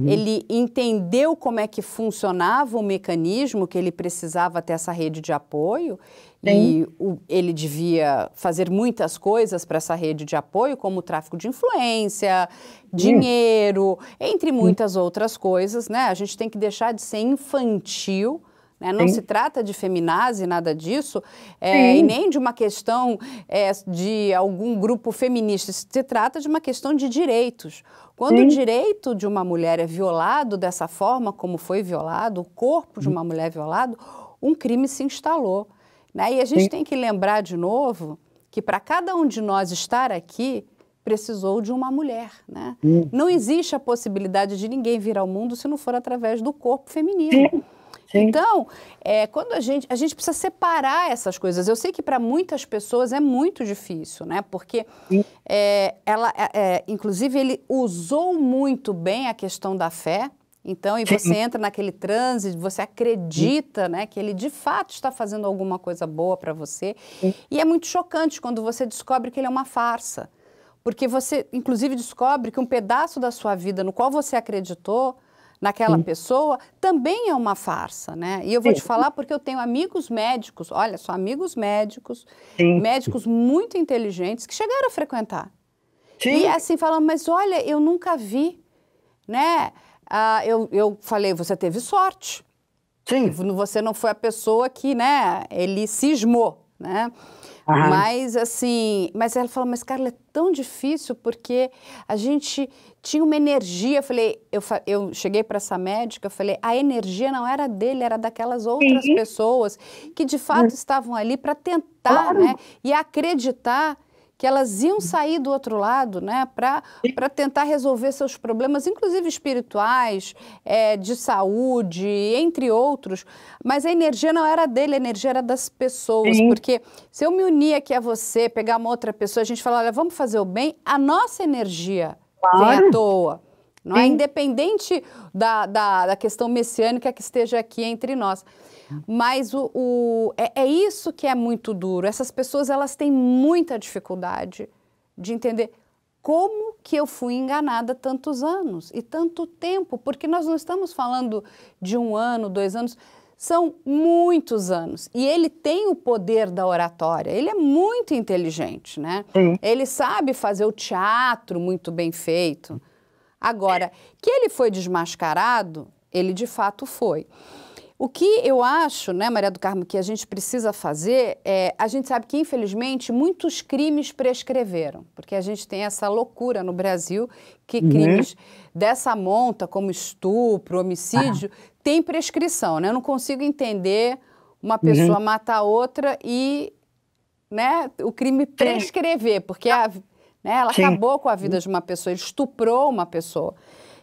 Ele entendeu como é que funcionava o mecanismo, que ele precisava ter essa rede de apoio. E ele devia fazer muitas coisas para essa rede de apoio, como o tráfico de influência, dinheiro, entre muitas outras coisas, né? A gente tem que deixar de ser infantil, né? Não se trata de feminazi, nada disso, e nem de uma questão de algum grupo feminista. Se trata de uma questão de direitos. Quando o direito de uma mulher é violado dessa forma como foi violado, o corpo de uma mulher violado, um crime se instalou, né? E a gente tem que lembrar de novo que para cada um de nós estar aqui, precisou de uma mulher, né? Não existe a possibilidade de ninguém vir ao mundo se não for através do corpo feminino. Então, quando a gente precisa separar essas coisas. Eu sei que para muitas pessoas é muito difícil, né? Porque inclusive, ele usou muito bem a questão da fé. Então, e você entra naquele transe, você acredita, né, que ele de fato está fazendo alguma coisa boa para você. E é muito chocante quando você descobre que ele é uma farsa. Porque você, inclusive, descobre que um pedaço da sua vida no qual você acreditou naquela pessoa também é uma farsa, né? E eu vou te falar porque eu tenho amigos médicos, olha só, amigos médicos, médicos muito inteligentes que chegaram a frequentar. E assim, falam, mas olha, eu nunca vi, né? Eu falei, você teve sorte, Sim. Você não foi a pessoa que, né, ele cismou, né? Aham. Mas, assim, mas ela falou, mas, Carla, é tão difícil porque a gente tinha uma energia. Eu cheguei para essa médica, eu falei, a energia não era dele, era daquelas outras Sim. pessoas que, de fato, estavam ali para tentar, Claro. né, e acreditar que elas iam sair do outro lado, né, para tentar resolver seus problemas, inclusive espirituais, de saúde, entre outros. Mas a energia não era dele, a energia era das pessoas. Sim. Porque se eu me unir aqui a você, pegar uma outra pessoa, a gente falar, olha, vamos fazer o bem, a nossa energia vem à toa. Não é? Sim. Independente da questão messiânica que esteja aqui entre nós. Mas é isso que é muito duro. Essas pessoas, elas têm muita dificuldade de entender como que eu fui enganada tantos anos e tanto tempo, porque nós não estamos falando de 1 ano, 2 anos, são muitos anos. E ele tem o poder da oratória, ele é muito inteligente, né? Sim. Ele sabe fazer o teatro muito bem feito. Agora, que ele foi desmascarado, ele de fato foi. O que eu acho, né, Maria do Carmo, que a gente precisa fazer a gente sabe que, infelizmente, muitos crimes prescreveram, porque a gente tem essa loucura no Brasil que crimes dessa monta, como estupro, homicídio, tem prescrição, né? Eu não consigo entender uma pessoa matar outra e, né, o crime prescrever, porque né, ela acabou com a vida de uma pessoa, ele estuprou uma pessoa.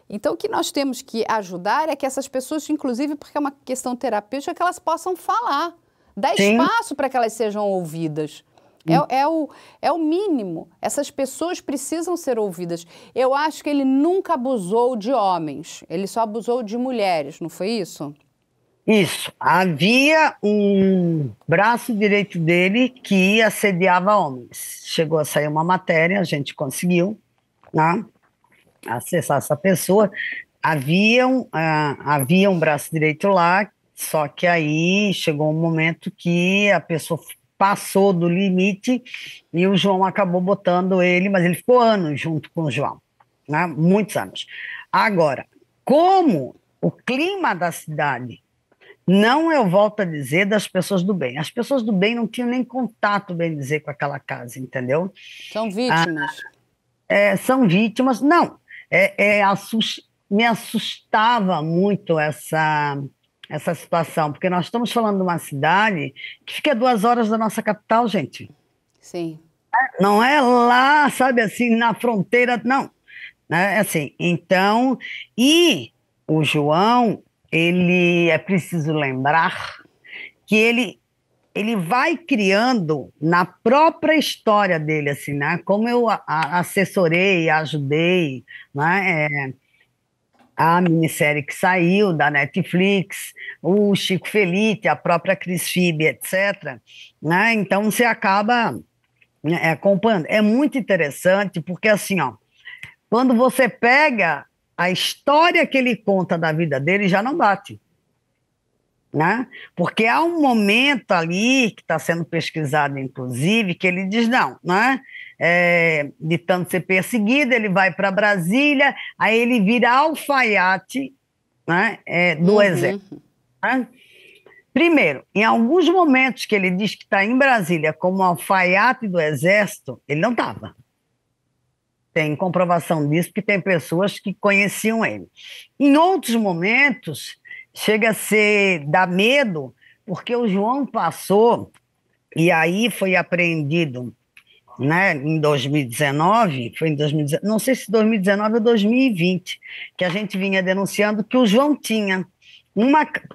Então, o que nós temos que ajudar é que essas pessoas, inclusive porque é uma questão terapêutica, que elas possam falar, dar espaço para que elas sejam ouvidas. É o mínimo. Essas pessoas precisam ser ouvidas. Eu acho que ele nunca abusou de homens, ele só abusou de mulheres, não foi isso? Isso. Havia um braço direito dele que assediava homens. Chegou a sair uma matéria, a gente conseguiu, né, acessar essa pessoa. Havia um braço direito lá, só que aí chegou um momento que a pessoa passou do limite e o João acabou botando ele, mas ele ficou anos junto com o João, né? Muitos anos. Agora, como o clima da cidade, não, eu volto a dizer, das pessoas do bem. As pessoas do bem não tinham nem contato, bem dizer, com aquela casa, entendeu? São vítimas. São vítimas. Não, me assustava muito essa situação, porque nós estamos falando de uma cidade que fica a 2 horas da nossa capital, gente. Sim. Não é lá, sabe, assim, na fronteira, não. É assim, então, e o João, ele é preciso lembrar que ele vai criando na própria história dele, assim, né? Como eu assessorei, ajudei, né? A minissérie que saiu da Netflix, o Chico Felitti, a própria Cris Fibe, etc., né? Então você acaba acompanhando. É muito interessante porque, assim, ó, quando você pega a história que ele conta da vida dele, já não bate, né? Porque há um momento ali, que está sendo pesquisado, inclusive, que ele diz, não, né? De tanto ser perseguido, ele vai para Brasília, aí ele vira alfaiate, né? Do Exército. Né? Primeiro, em alguns momentos que ele diz que está em Brasília como alfaiate do Exército, ele não estava. Tem comprovação disso, porque tem pessoas que conheciam ele. Em outros momentos, chega a dar medo, porque o João passou, e aí foi apreendido, né, em 2019, não sei se 2019 ou 2020, que a gente vinha denunciando que o João tinha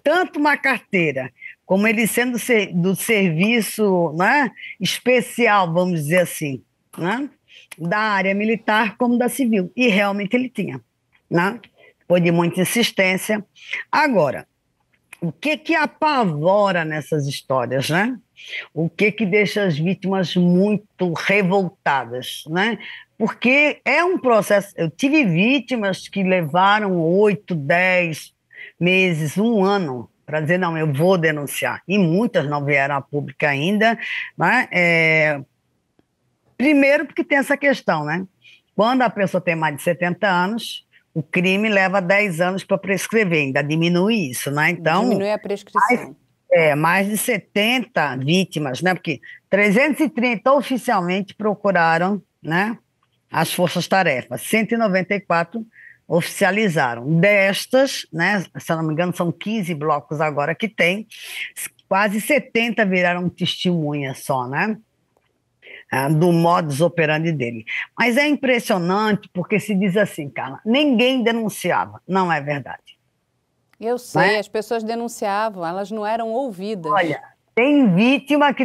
tanto uma carteira, como ele sendo do serviço, né, especial, vamos dizer assim, né, da área militar como da civil, e realmente ele tinha, né? Foi de muita insistência. Agora, o que apavora nessas histórias, né? O que deixa as vítimas muito revoltadas, né? Porque é um processo. Eu tive vítimas que levaram 8, 10 meses, 1 ano, para dizer, não, eu vou denunciar. E muitas não vieram a público ainda, né? Primeiro porque tem essa questão, né? Quando a pessoa tem mais de 70 anos, o crime leva 10 anos para prescrever, ainda diminui isso, né? Então, diminui a prescrição. mais de 70 vítimas, né? Porque 330 oficialmente procuraram, né, as forças-tarefas, 194 oficializaram. Destas, né, se eu não me engano, são 15 blocos agora que tem, quase 70 viraram testemunhas só, né? Do modus operandi dele. Mas é impressionante porque se diz assim, Carla, ninguém denunciava. Não é verdade. Eu sei, as pessoas denunciavam, elas não eram ouvidas. Olha, tem vítima que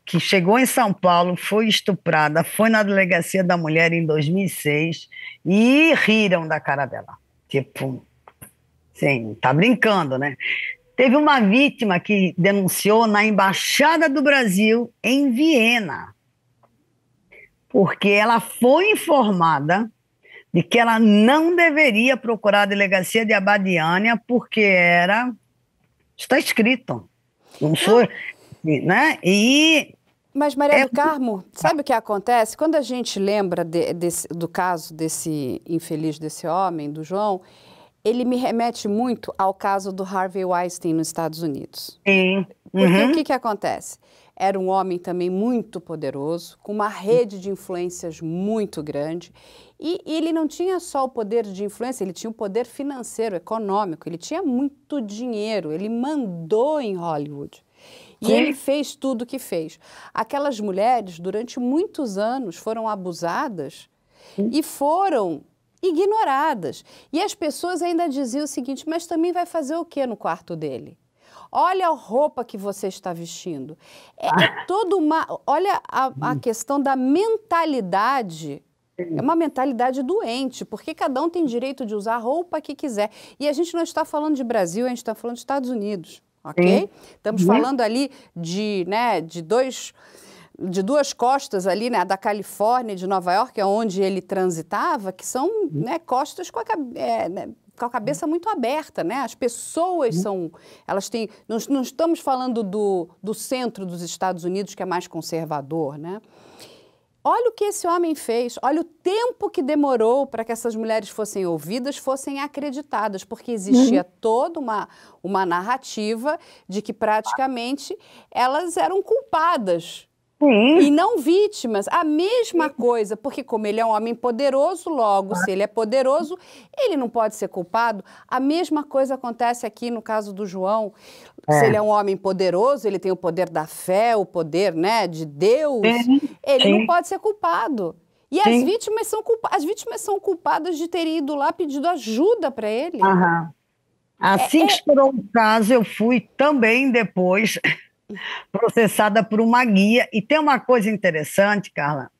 que chegou em São Paulo, foi estuprada, foi na delegacia da mulher em 2006 e riram da cara dela. Tipo, sim, tá brincando, né? Teve uma vítima que denunciou na Embaixada do Brasil em Viena, porque ela foi informada de que ela não deveria procurar a delegacia de Abadiânia porque está escrito, não foi, né? Mas, Maria do Carmo, sabe o que acontece? Quando a gente lembra do caso desse infeliz, desse homem, do João, ele me remete muito ao caso do Harvey Weinstein nos Estados Unidos. Sim. Porque o que acontece? Era um homem também muito poderoso, com uma rede de influências muito grande, e ele não tinha só o poder de influência, ele tinha o poder financeiro, econômico, ele tinha muito dinheiro, ele mandou em Hollywood. E ele fez tudo o que fez. Aquelas mulheres, durante muitos anos, foram abusadas e foram ignoradas. E as pessoas ainda diziam o seguinte, mas também vai fazer o quê no quarto dele? Olha a roupa que você está vestindo. É toda uma... Olha a questão da mentalidade. É uma mentalidade doente, porque cada um tem direito de usar a roupa que quiser. E a gente não está falando de Brasil, a gente está falando de Estados Unidos, ok? Estamos falando ali de duas costas ali, né, da Califórnia e de Nova York, onde ele transitava, que são, né, costas com a cabeça muito aberta, né? As pessoas elas têm, não estamos falando do centro dos Estados Unidos, que é mais conservador, né? Olha o que esse homem fez, olha o tempo que demorou para que essas mulheres fossem ouvidas, fossem acreditadas, porque existia toda uma narrativa de que praticamente elas eram culpadas. E não vítimas, a mesma coisa, porque como ele é um homem poderoso, logo, se ele é poderoso, ele não pode ser culpado. A mesma coisa acontece aqui no caso do João. Se ele é um homem poderoso, ele tem o poder da fé, o poder, né, de Deus, ele não pode ser culpado. E as vítimas são culpadas de terem ido lá pedindo ajuda para ele. Assim que estourou o caso, eu fui também depois processada por uma guia. E tem uma coisa interessante, Carla,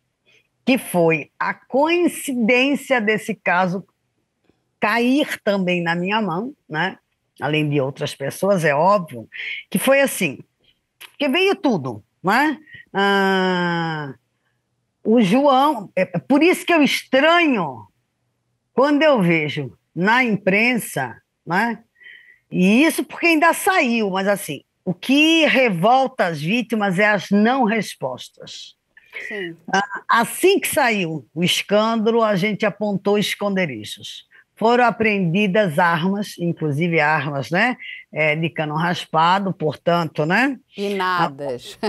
que foi a coincidência desse caso cair também na minha mão, né? Além de outras pessoas, é óbvio, que foi assim, que veio tudo, né? O João, por isso que eu estranho quando eu vejo na imprensa, né? E isso porque ainda saiu, mas assim, o que revolta as vítimas é as não respostas. Assim que saiu o escândalo, a gente apontou esconderijos. Foram apreendidas armas, inclusive armas, né, de cano raspado, portanto, né? Finadas.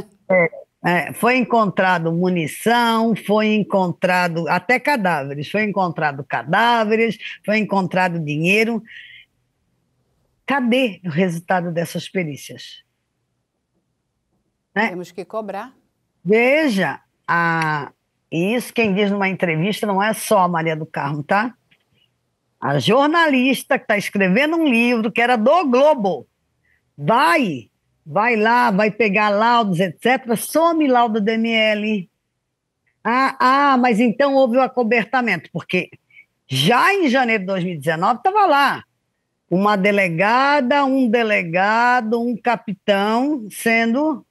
Foi encontrado munição, foi encontrado até cadáveres, foi encontrado dinheiro. Cadê o resultado dessas perícias? Temos que cobrar. Veja, isso quem diz numa entrevista não é só a Maria do Carmo, tá? A jornalista que está escrevendo um livro que era do Globo, vai lá, vai pegar laudos, etc., some laudo do DML. Mas então houve o acobertamento, porque já em janeiro de 2019 estava lá uma delegada, um delegado, um capitão sendo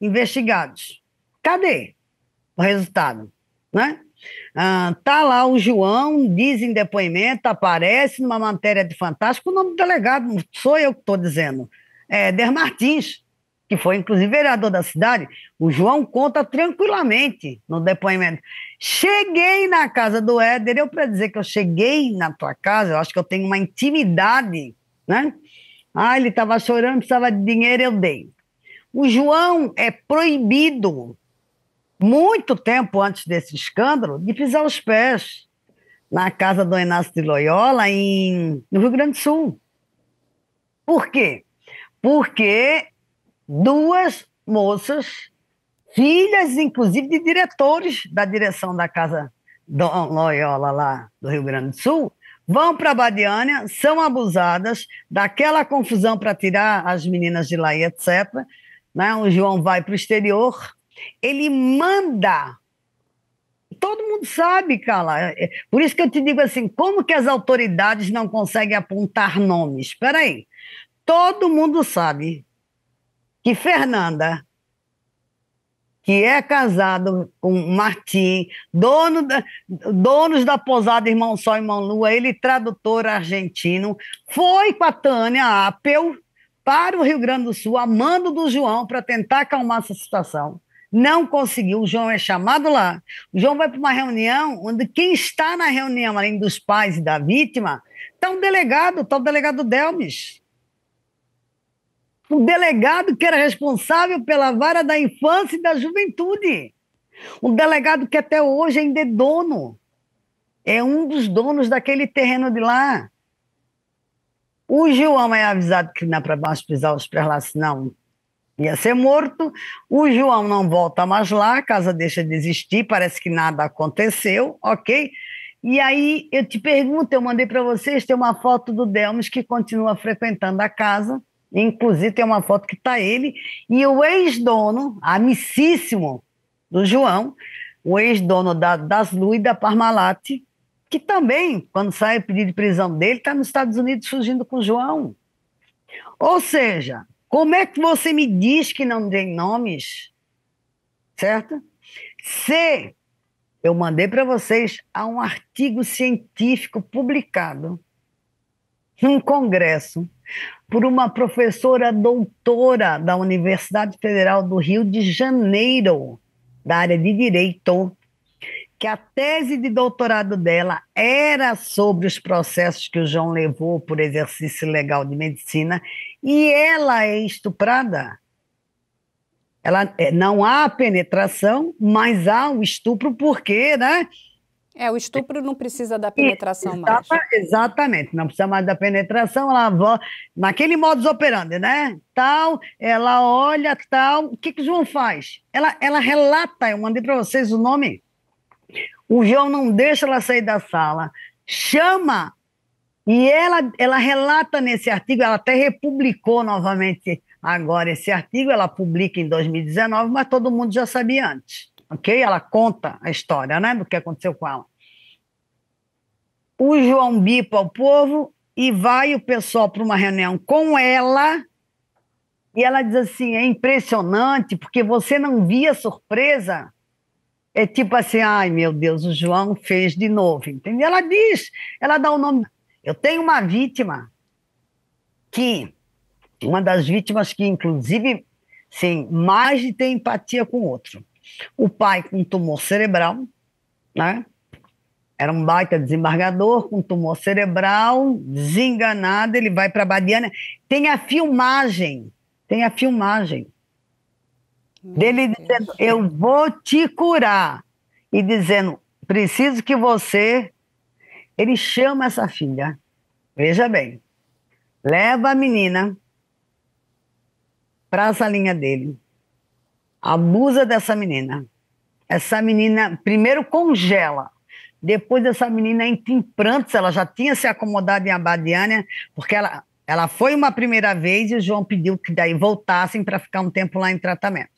investigados. Cadê o resultado? Né? Tá lá o João, diz em depoimento, aparece numa matéria de Fantástico, o nome do delegado, não sou eu que estou dizendo, é Éder Martins, que foi inclusive vereador da cidade, o João conta tranquilamente no depoimento. Cheguei na casa do Éder, eu para dizer que eu cheguei na tua casa, eu acho que eu tenho uma intimidade, né? Ah, ele estava chorando, precisava de dinheiro, eu dei. O João é proibido, muito tempo antes desse escândalo, de pisar os pés na casa do Inácio de Loyola, no Rio Grande do Sul. Por quê? Porque duas moças, filhas, inclusive, de diretores da direção da Casa Dom Loyola, lá do Rio Grande do Sul, vão para a Badiânia, são abusadas, daquela confusão para tirar as meninas de lá e etc. Né? O João vai para o exterior, ele manda. Todo mundo sabe, Carla. Por isso que eu te digo assim, como que as autoridades não conseguem apontar nomes? Espera aí. Todo mundo sabe que Fernanda, que é casado com Martim, donos da pousada Irmão Sol e Irmão Lua, ele tradutor argentino, foi com a Tânia Appel para o Rio Grande do Sul, a mando do João, para tentar acalmar essa situação. Não conseguiu, o João é chamado lá. O João vai para uma reunião onde quem está na reunião, além dos pais e da vítima, está o delegado Delmes. Um delegado que era responsável pela vara da infância e da juventude. Um delegado que até hoje ainda é dono. É um dos donos daquele terreno de lá. O João é avisado que não é para mais pisar os pés lá, senão ia ser morto. O João não volta mais lá, a casa deixa de existir, parece que nada aconteceu, ok? E aí eu te pergunto, eu mandei para vocês, tem uma foto do Delmes que continua frequentando a casa, inclusive tem uma foto que está ele, e o ex-dono, amicíssimo do João, o ex-dono das Lu e da Parmalat, que também, quando sai o pedido de prisão dele, está nos Estados Unidos fugindo com o João. Ou seja, como é que você me diz que não tem nomes? Certo? Se eu mandei para vocês, há um artigo científico publicado num congresso por uma professora doutora da Universidade Federal do Rio de Janeiro, da área de Direito, que a tese de doutorado dela era sobre os processos que o João levou por exercício legal de medicina, e ela é estuprada. Não há penetração, mas há o estupro, porque, né? O estupro não precisa da penetração mais. Exatamente, não precisa mais da penetração, ela naquele modus operandi, né? Tal, ela olha, tal. O que o João faz? Ela relata, eu mandei para vocês o nome. O João não deixa ela sair da sala, chama, e ela relata nesse artigo, ela até republicou novamente agora esse artigo, ela publica em 2019, mas todo mundo já sabia antes, ok? Ela conta a história, né, do que aconteceu com ela. O João bipa ao povo e vai o pessoal para uma reunião com ela, e ela diz assim, é impressionante, porque você não via surpresa. É tipo assim, ai meu Deus, o João fez de novo, entendeu? Ela diz, ela dá o nome. Eu tenho uma vítima uma das vítimas que, inclusive, sim, mais de ter empatia com o outro. O pai com tumor cerebral, né? Era um baita desembargador com tumor cerebral, desenganado, ele vai para a Badiânia. Tem a filmagem dele dizendo, eu vou te curar, e dizendo, preciso que você... Ele chama essa filha, veja bem, leva a menina para a salinha dele, abusa dessa menina, essa menina primeiro congela, depois essa menina entra em prantos, ela já tinha se acomodado em Abadiânia, porque ela foi uma primeira vez e o João pediu que daí voltassem para ficar um tempo lá em tratamento.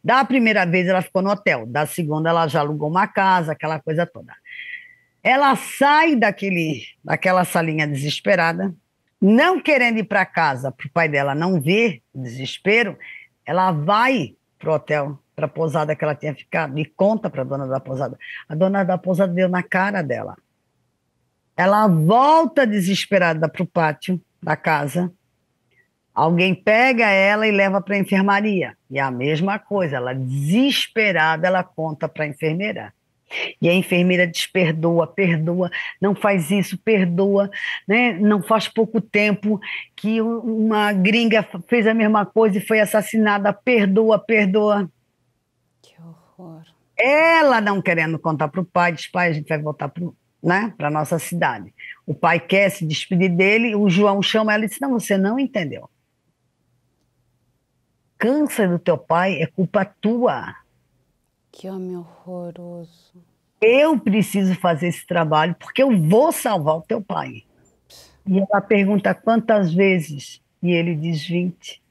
Da primeira vez ela ficou no hotel, da segunda ela já alugou uma casa, aquela coisa toda. Ela sai daquela salinha desesperada, não querendo ir para casa, para o pai dela não ver o desespero, ela vai para o hotel, para a pousada que ela tinha ficado, e conta para a dona da pousada. A dona da pousada deu na cara dela. Ela volta desesperada para o pátio da casa, Alguém pega ela e leva para a enfermaria. E a mesma coisa, ela desesperada, ela conta para a enfermeira. E a enfermeira diz, perdoa, perdoa, não faz isso, perdoa, né? Não faz pouco tempo que uma gringa fez a mesma coisa e foi assassinada, perdoa, perdoa. Que horror. Ela não querendo contar para o pai, diz, pai, a gente vai voltar para a nossa cidade. O pai quer se despedir dele, o João chama ela e diz, não, você não entendeu. Câncer do teu pai é culpa tua. Que homem horroroso. Eu preciso fazer esse trabalho porque eu vou salvar o teu pai. E ela pergunta quantas vezes? E ele diz 20.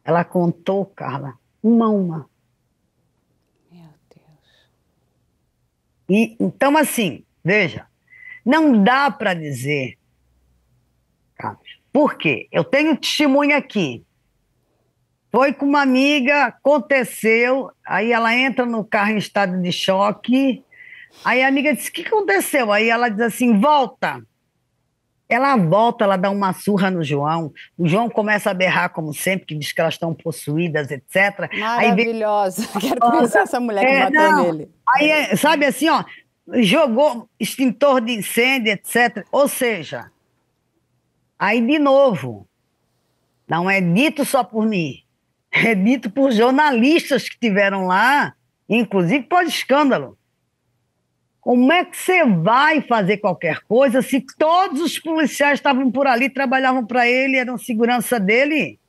Ela contou, Carla, uma a uma. Meu Deus. E, então, assim, veja, não dá para dizer, Carla, por quê? Eu tenho testemunha aqui. Foi com uma amiga, aconteceu, aí ela entra no carro em estado de choque, aí a amiga diz, o que aconteceu? Aí ela diz assim, volta. Ela volta, ela dá uma surra no João, o João começa a berrar como sempre, que diz que elas estão possuídas, etc. Maravilhosa, quero conhecer essa mulher que bateu nele. Aí, sabe assim, ó, jogou extintor de incêndio, etc. Ou seja, aí de novo, não é dito só por mim, é dito por jornalistas que estiveram lá, inclusive pós-escândalo. Como é que você vai fazer qualquer coisa se todos os policiais estavam por ali, trabalhavam para ele, eram segurança dele?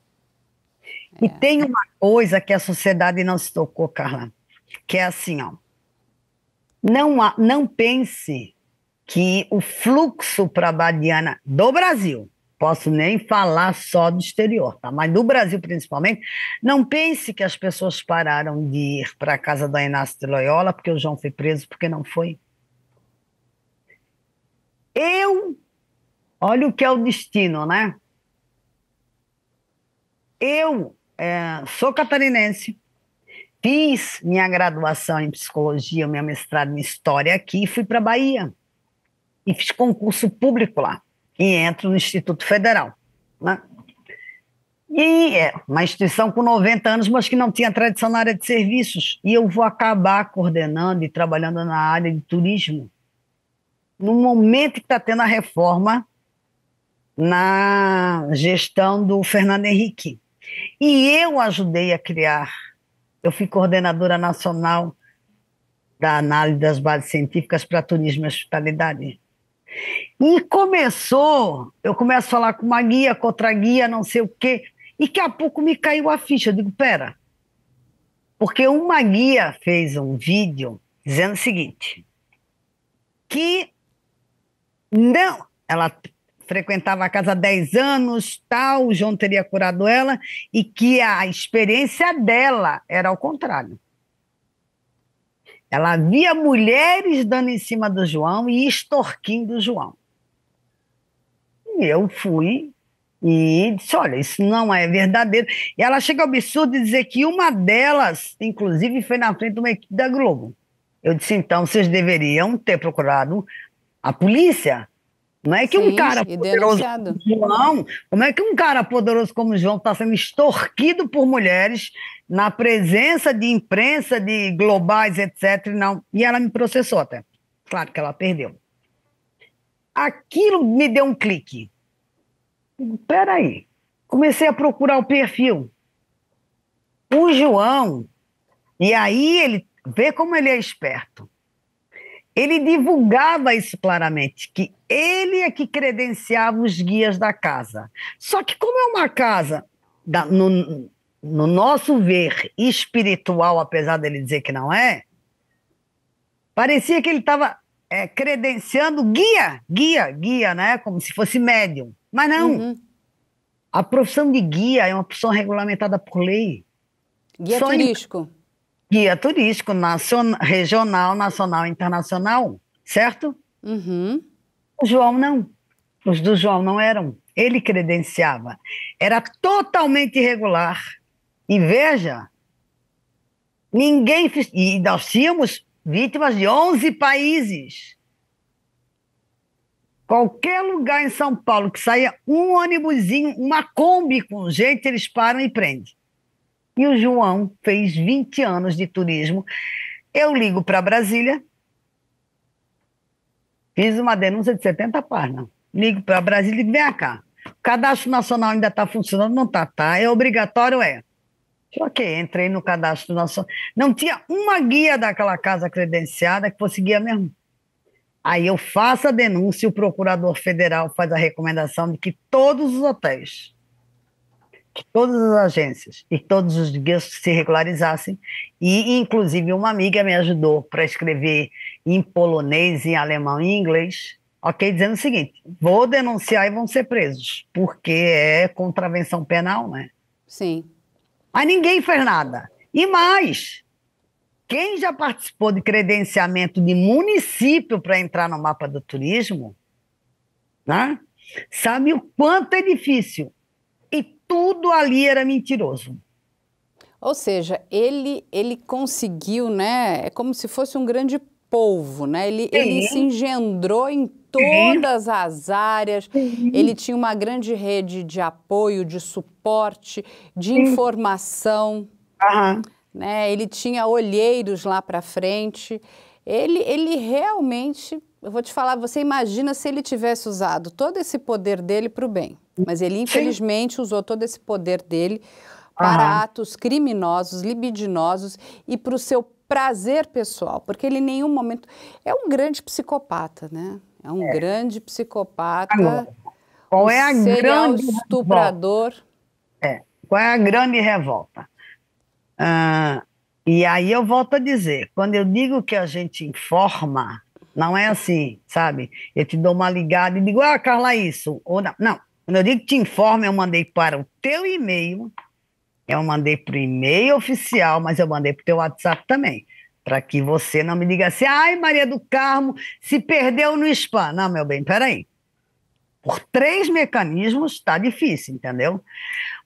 E tem uma coisa que a sociedade não se tocou, Carla, que é assim, ó, não pense que o fluxo para a Badiana do Brasil, posso nem falar só do exterior, tá? Mas do Brasil principalmente, não pense que as pessoas pararam de ir para a casa da Inácio de Loyola porque o João foi preso, porque não foi. Olha o que é o destino, né? Eu sou catarinense, fiz minha graduação em psicologia, minha mestrado em história aqui e fui para a Bahia. E fiz concurso público lá. E entro no Instituto Federal, né? E é uma instituição com 90 anos, mas que não tinha tradição na área de serviços. E eu vou acabar coordenando e trabalhando na área de turismo. No momento que está tendo a reforma na gestão do Fernando Henrique. E eu ajudei a criar, eu fui coordenadora nacional da análise das bases científicas para turismo e hospitalidade. E eu começo a falar com uma guia, com outra guia, não sei o quê, e daqui a pouco me caiu a ficha, eu digo, pera, porque uma guia fez um vídeo dizendo o seguinte, que não, ela frequentava a casa há 10 anos, tal, o João teria curado ela, e que a experiência dela era ao contrário. Ela via mulheres dando em cima do João e extorquindo o João. E eu fui e disse, olha, isso não é verdadeiro. E ela chega ao absurdo de dizer que uma delas, inclusive, foi na frente de uma equipe da Globo. Eu disse, então, vocês deveriam ter procurado a polícia. Não é que um cara poderoso como João, como é que um cara poderoso como João está sendo extorquido por mulheres na presença de imprensa, de globais, etc. Não. E ela me processou até. Claro que ela perdeu. Aquilo me deu um clique. Peraí. Comecei a procurar o perfil. O João, e aí ele vê como ele é esperto. Ele divulgava isso claramente, que ele é que credenciava os guias da casa. Só que como é uma casa, no nosso ver, espiritual, apesar dele dizer que não é, parecia que ele estava credenciando guia, né? Como se fosse médium. Mas não. Uhum. A profissão de guia é uma profissão regulamentada por lei. Guia turístico. Guia turístico, regional, nacional e internacional, certo? Uhum. O João não. Os do João não eram. Ele credenciava. Era totalmente irregular. E veja, ninguém... E nós tínhamos vítimas de 11 países. Qualquer lugar em São Paulo que saia um ônibusinho, uma Kombi com gente, eles param e prendem. E o João fez 20 anos de turismo. Eu ligo para Brasília, fiz uma denúncia de 70 páginas. Ligo para Brasília e digo, vem cá, o cadastro nacional ainda está funcionando? Não está, tá? É obrigatório? É. Ok, entrei no cadastro nacional. Não tinha uma guia daquela casa credenciada que fosse guia mesmo. Aí eu faço a denúncia e o procurador federal faz a recomendação de que todos os hotéis, que todas as agências e todos os guias se regularizassem, e inclusive uma amiga me ajudou para escrever em polonês, em alemão e em inglês, ok, dizendo o seguinte, vou denunciar e vão ser presos, porque é contravenção penal, né? Sim. Mas ninguém fez nada. E mais, quem já participou de credenciamento de município para entrar no mapa do turismo, né, sabe o quanto é difícil. E tudo ali era mentiroso. Ou seja, ele conseguiu, né? É como se fosse um grande polvo, né? Ele se engendrou em todas as áreas, ele tinha uma grande rede de apoio, de suporte, de informação, né? Ele tinha olheiros lá para frente. Ele realmente, eu vou te falar, você imagina se ele tivesse usado todo esse poder dele para o bem, mas ele infelizmente usou todo esse poder dele para atos criminosos, libidinosos e para o seu prazer pessoal, porque ele em nenhum momento... É um grande psicopata, né? É um grande psicopata, Qual é a grande estuprador. Qual é a grande revolta? E aí eu volto a dizer, quando eu digo que a gente informa, não é assim, sabe? Eu te dou uma ligada e digo, Carla, isso, ou não. Não, quando eu digo que te informo, eu mandei para o teu e-mail, eu mandei para o e-mail oficial, mas eu mandei para o teu WhatsApp também, para que você não me diga assim, ai, Maria do Carmo, se perdeu no spam. Não, meu bem, peraí. Por 3 mecanismos está difícil, entendeu?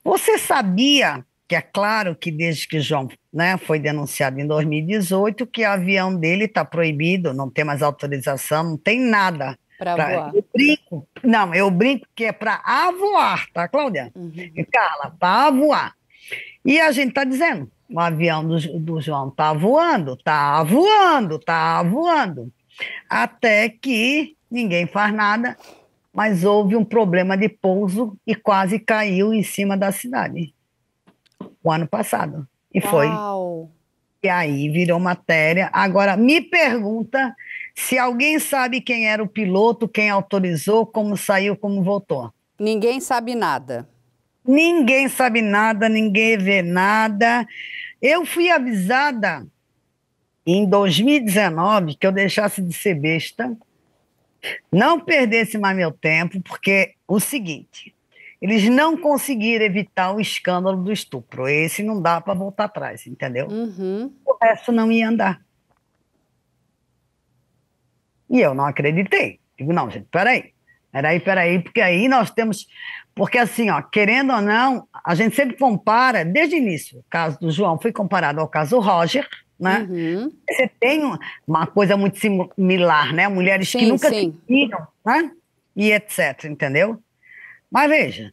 Você sabia que é claro que desde que João, né, foi denunciado em 2018, que o avião dele está proibido, não tem mais autorização, não tem nada. Para voar. Eu brinco que é para avoar, tá, Cláudia? Carla, para voar. E a gente está dizendo, o avião do João está voando, está voando, está voando. Até que ninguém faz nada, mas houve um problema de pouso e quase caiu em cima da cidade. O ano passado. E foi. E aí virou matéria. Agora, me pergunta se alguém sabe quem era o piloto, quem autorizou, como saiu, como voltou. Ninguém sabe nada. Ninguém sabe nada, ninguém vê nada. Eu fui avisada em 2019 que eu deixasse de ser besta, não perdesse mais meu tempo, porque o seguinte, eles não conseguiram evitar o escândalo do estupro. Esse não dá para voltar atrás, entendeu? O resto não ia andar. E eu não acreditei. Digo, não, gente, peraí, porque aí nós temos... Porque assim, ó, querendo ou não, a gente sempre compara, desde o início, o caso do João foi comparado ao caso do Roger, né? Você tem uma coisa muito similar, né? Mulheres que nunca se viram, né? E etc, entendeu? Mas veja,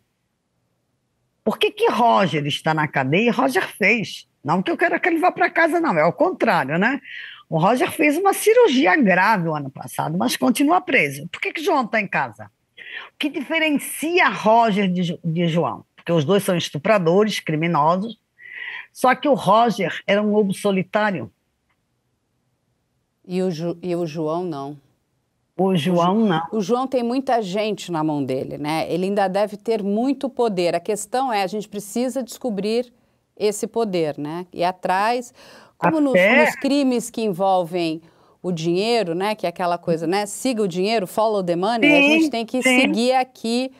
por que Roger está na cadeia e Roger fez? Não que eu quero que ele vá para casa, não, é ao contrário, né? O Roger fez uma cirurgia grave o ano passado, mas continua preso. Por que João está em casa? O que diferencia Roger de João? Porque os dois são estupradores, criminosos, só que o Roger era um lobo solitário. E o João não. O João não. O João tem muita gente na mão dele, né? Ele ainda deve ter muito poder. A questão é, a gente precisa descobrir esse poder, né? E atrás, como nos crimes que envolvem o dinheiro, né? Que é aquela coisa, né? Siga o dinheiro, follow the money. A gente tem que seguir aqui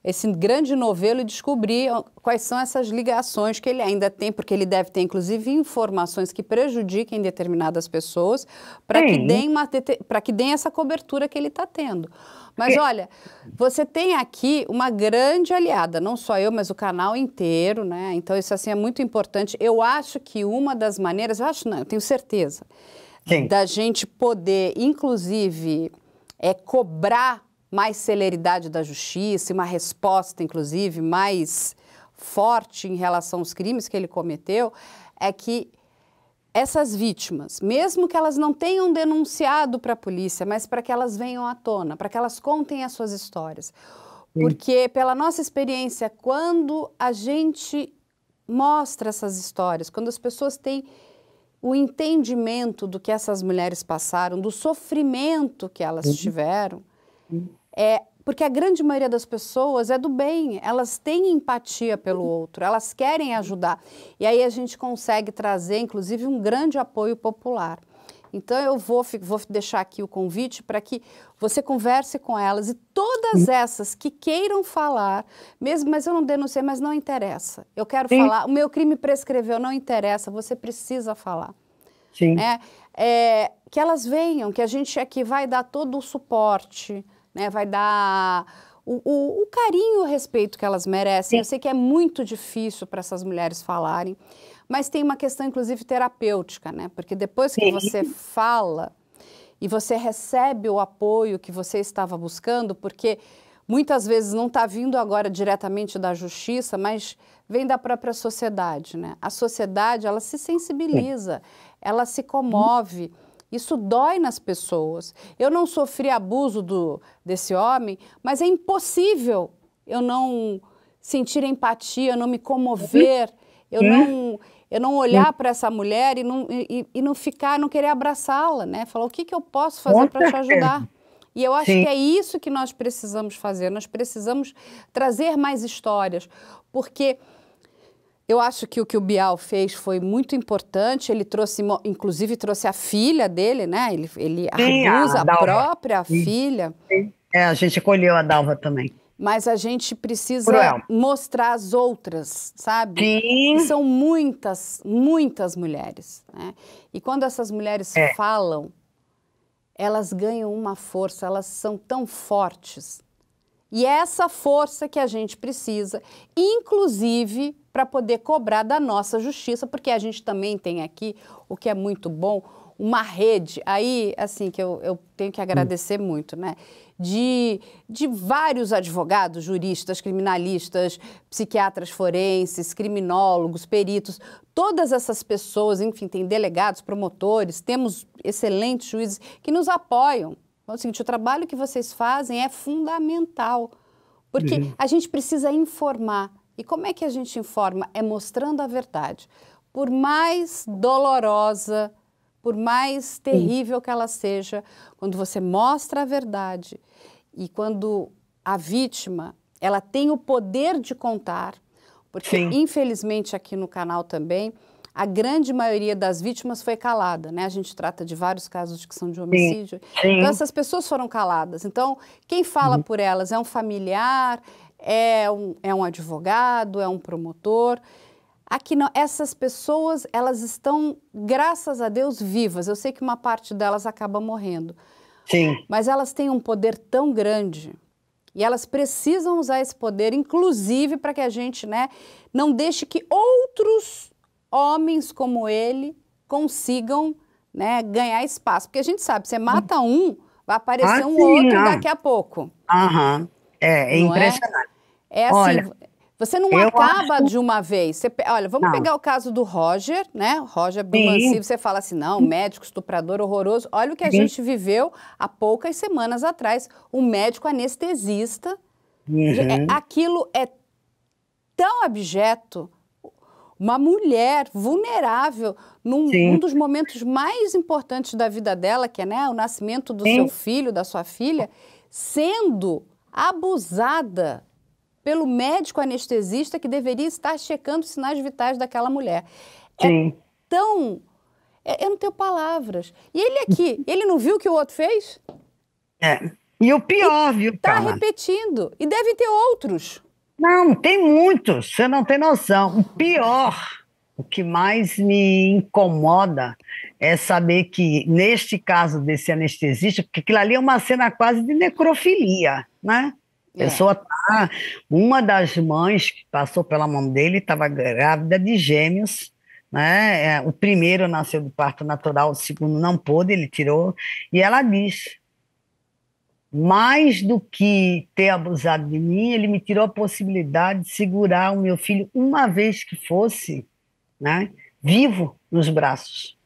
esse grande novelo e descobrir quais são essas ligações que ele ainda tem, porque ele deve ter, inclusive, informações que prejudiquem determinadas pessoas para que deem essa cobertura que ele está tendo. Mas, olha, você tem aqui uma grande aliada, não só eu, mas o canal inteiro, né? Então, isso, assim, é muito importante. Eu acho que uma das maneiras, eu tenho certeza, da gente poder, inclusive, cobrar mais celeridade da justiça, uma resposta, inclusive, mais forte em relação aos crimes que ele cometeu, é que essas vítimas, mesmo que elas não tenham denunciado para a polícia, mas para que elas venham à tona, para que elas contem as suas histórias. Porque, pela nossa experiência, quando a gente mostra essas histórias, quando as pessoas têm o entendimento do que essas mulheres passaram, do sofrimento que elas tiveram, porque a grande maioria das pessoas é do bem, elas têm empatia pelo outro, elas querem ajudar. E aí a gente consegue trazer, inclusive, um grande apoio popular. Então, eu vou deixar aqui o convite para que você converse com elas e todas essas que queiram falar, mesmo, mas eu não denunciei, mas não interessa. Eu quero falar, o meu crime prescreveu, não interessa, você precisa falar. Sim. Que elas venham, que a gente aqui vai dar todo o suporte, né, vai dar o carinho e o respeito que elas merecem. Eu sei que é muito difícil para essas mulheres falarem, mas tem uma questão, inclusive, terapêutica, né? Porque depois que você fala e você recebe o apoio que você estava buscando, porque muitas vezes não está vindo agora diretamente da justiça, mas vem da própria sociedade, né? A sociedade, ela se sensibiliza, ela se comove. Isso dói nas pessoas. Eu não sofri abuso desse homem, mas é impossível eu não sentir empatia, não me comover, eu não olhar para essa mulher e não querer abraçá-la, né? Falar, o que eu posso fazer para te ajudar? E eu acho que é isso que nós precisamos fazer. Nós precisamos trazer mais histórias, porque eu acho que o Bial fez foi muito importante. Ele trouxe, inclusive, trouxe a filha dele, né? Ele abusa a própria filha. Sim. A gente acolheu a Dalva também. Mas a gente precisa mostrar as outras, sabe? Sim. E são muitas, muitas mulheres, né? E quando essas mulheres falam, elas ganham uma força, elas são tão fortes. E é essa força que a gente precisa, inclusive para poder cobrar da nossa justiça, porque a gente também tem aqui, o que é muito bom, uma rede, aí, assim, que eu tenho que agradecer muito, né? De vários advogados, juristas, criminalistas, psiquiatras forenses, criminólogos, peritos, todas essas pessoas, enfim, tem delegados, promotores, temos excelentes juízes que nos apoiam. É o seguinte, o trabalho que vocês fazem é fundamental, porque a gente precisa informar. E como é que a gente informa? É mostrando a verdade. Por mais dolorosa, por mais terrível que ela seja, quando você mostra a verdade e quando a vítima, ela tem o poder de contar, porque infelizmente aqui no canal também, a grande maioria das vítimas foi calada, né? A gente trata de vários casos que são de homicídio. Então, essas pessoas foram caladas. Então, quem fala por elas é um familiar, é um advogado, é um promotor. Aqui não, essas pessoas, elas estão, graças a Deus, vivas. Eu sei que uma parte delas acaba morrendo. Sim. Mas elas têm um poder tão grande. E elas precisam usar esse poder, inclusive, para que a gente, né, não deixe que outros homens como ele consigam, né, ganhar espaço. Porque a gente sabe, você mata um, vai aparecer outro daqui a pouco. É impressionante. É assim, olha, você não acaba de uma vez. Olha, vamos pegar o caso do Roger, né? Roger Brumanci, você fala assim, não, médico estuprador horroroso. Olha o que a gente viveu há poucas semanas atrás. Um médico anestesista. Aquilo é tão abjeto. Uma mulher vulnerável, num dos momentos mais importantes da vida dela, que é, né, o nascimento do seu filho, da sua filha, sendo abusada pelo médico anestesista que deveria estar checando os sinais vitais daquela mulher. É tão... eu não tenho palavras. E ele aqui, ele não viu o que o outro fez? E o pior, viu, Tá repetindo. E devem ter outros. Não, tem muitos, você não tem noção. O pior, o que mais me incomoda é saber que, neste caso desse anestesista, porque aquilo ali é uma cena quase de necrofilia, né? Uma das mães que passou pela mão dele estava grávida de gêmeos, né? O primeiro nasceu de parto natural, o segundo não pôde, ele tirou, e ela diz, mais do que ter abusado de mim, ele me tirou a possibilidade de segurar o meu filho uma vez que fosse, né, vivo nos braços.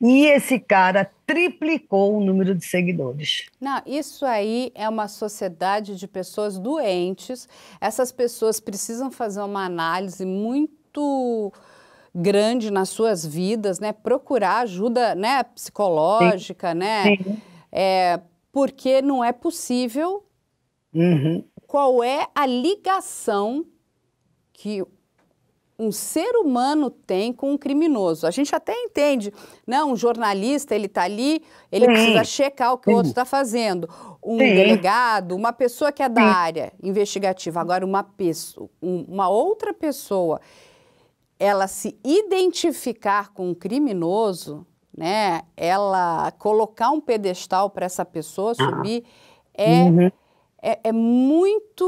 E esse cara triplicou o número de seguidores. Não, isso aí é uma sociedade de pessoas doentes. Essas pessoas precisam fazer uma análise muito grande nas suas vidas, né? Procurar ajuda, né, psicológica, sim, né? Sim. Porque não é possível. Uhum. Qual é a ligação que um ser humano tem com um criminoso? A gente até entende, né? Um jornalista, ele está ali, ele precisa checar o que o outro está fazendo. Um delegado, uma pessoa que é da área investigativa. Agora, uma outra pessoa, ela se identificar com um criminoso, né? Ela colocar um pedestal para essa pessoa subir, é muito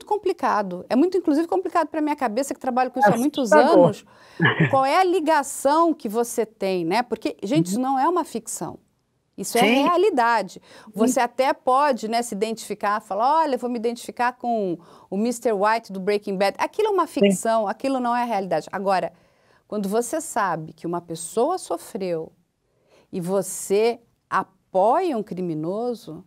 complicado. É muito, inclusive, complicado para a minha cabeça, que trabalho com isso há muitos anos. Qual é a ligação que você tem, né? Porque, gente, isso não é uma ficção. Isso é realidade. Você até pode, né, se identificar, falar, olha, eu vou me identificar com o Mr. White do Breaking Bad. Aquilo é uma ficção, aquilo não é a realidade. Agora, quando você sabe que uma pessoa sofreu e você apoia um criminoso...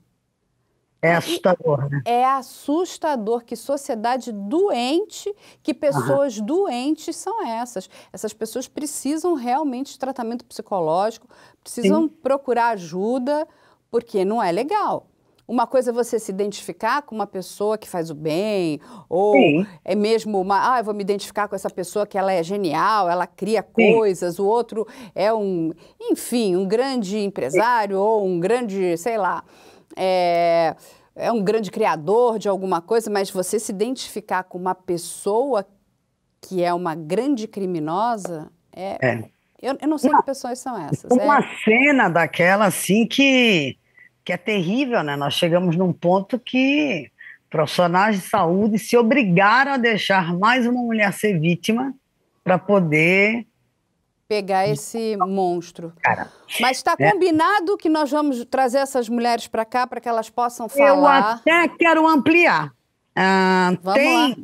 É assustador, né? É assustador. Que sociedade doente, que pessoas doentes são essas. Essas pessoas precisam realmente de tratamento psicológico, precisam procurar ajuda, porque não é legal. Uma coisa é você se identificar com uma pessoa que faz o bem, ou é mesmo eu vou me identificar com essa pessoa que ela é genial, ela cria coisas, o outro é enfim, um grande empresário, ou um grande, sei lá... É um grande criador de alguma coisa, mas você se identificar com uma pessoa que é uma grande criminosa, eu não sei que pessoas são essas. Uma cena daquela, assim, que é terrível, né? Nós chegamos num ponto que profissionais de saúde se obrigaram a deixar mais uma mulher ser vítima para poder... pegar esse monstro. Mas está combinado que nós vamos trazer essas mulheres para cá para que elas possam falar? Eu até quero ampliar. Tem lá.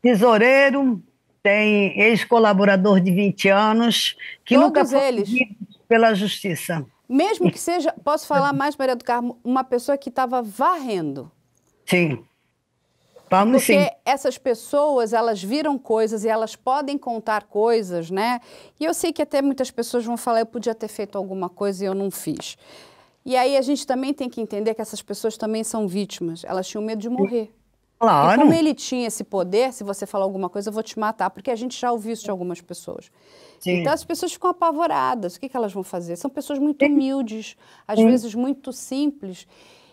Tesoureiro, tem ex-colaborador de 20 anos, que nunca foi punido pela justiça. Mesmo que seja, posso falar mais, Maria do Carmo, uma pessoa que estava varrendo. Sim. Porque essas pessoas, elas viram coisas e elas podem contar coisas, né? E eu sei que até muitas pessoas vão falar, eu podia ter feito alguma coisa e eu não fiz. E aí a gente também tem que entender que essas pessoas também são vítimas. Elas tinham medo de morrer. Claro. E como ele tinha esse poder, se você falar alguma coisa, eu vou te matar. Porque a gente já ouviu isso de algumas pessoas. Então as pessoas ficam apavoradas. O que elas vão fazer? São pessoas muito humildes, às vezes muito simples.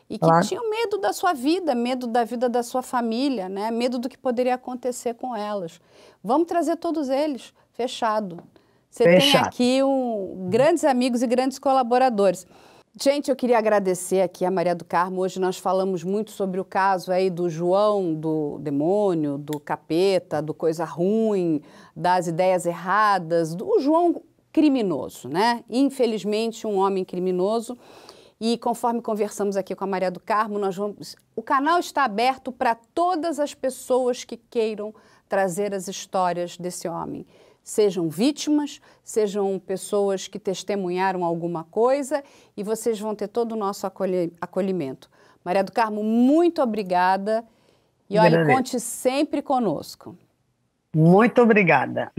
E que tinham medo da sua vida, medo da vida da sua família, né? Medo do que poderia acontecer com elas. Vamos trazer todos eles, fechado. Você tem aqui grandes amigos e grandes colaboradores. Gente, eu queria agradecer aqui a Maria do Carmo. Hoje nós falamos muito sobre o caso aí do João, do demônio, do capeta, do coisa ruim, das ideias erradas, do João criminoso, né? Infelizmente, um homem criminoso. E conforme conversamos aqui com a Maria do Carmo, o canal está aberto para todas as pessoas que queiram trazer as histórias desse homem. Sejam vítimas, sejam pessoas que testemunharam alguma coisa, e vocês vão ter todo o nosso acolhimento. Maria do Carmo, muito obrigada. E olha, conte sempre conosco. Muito obrigada.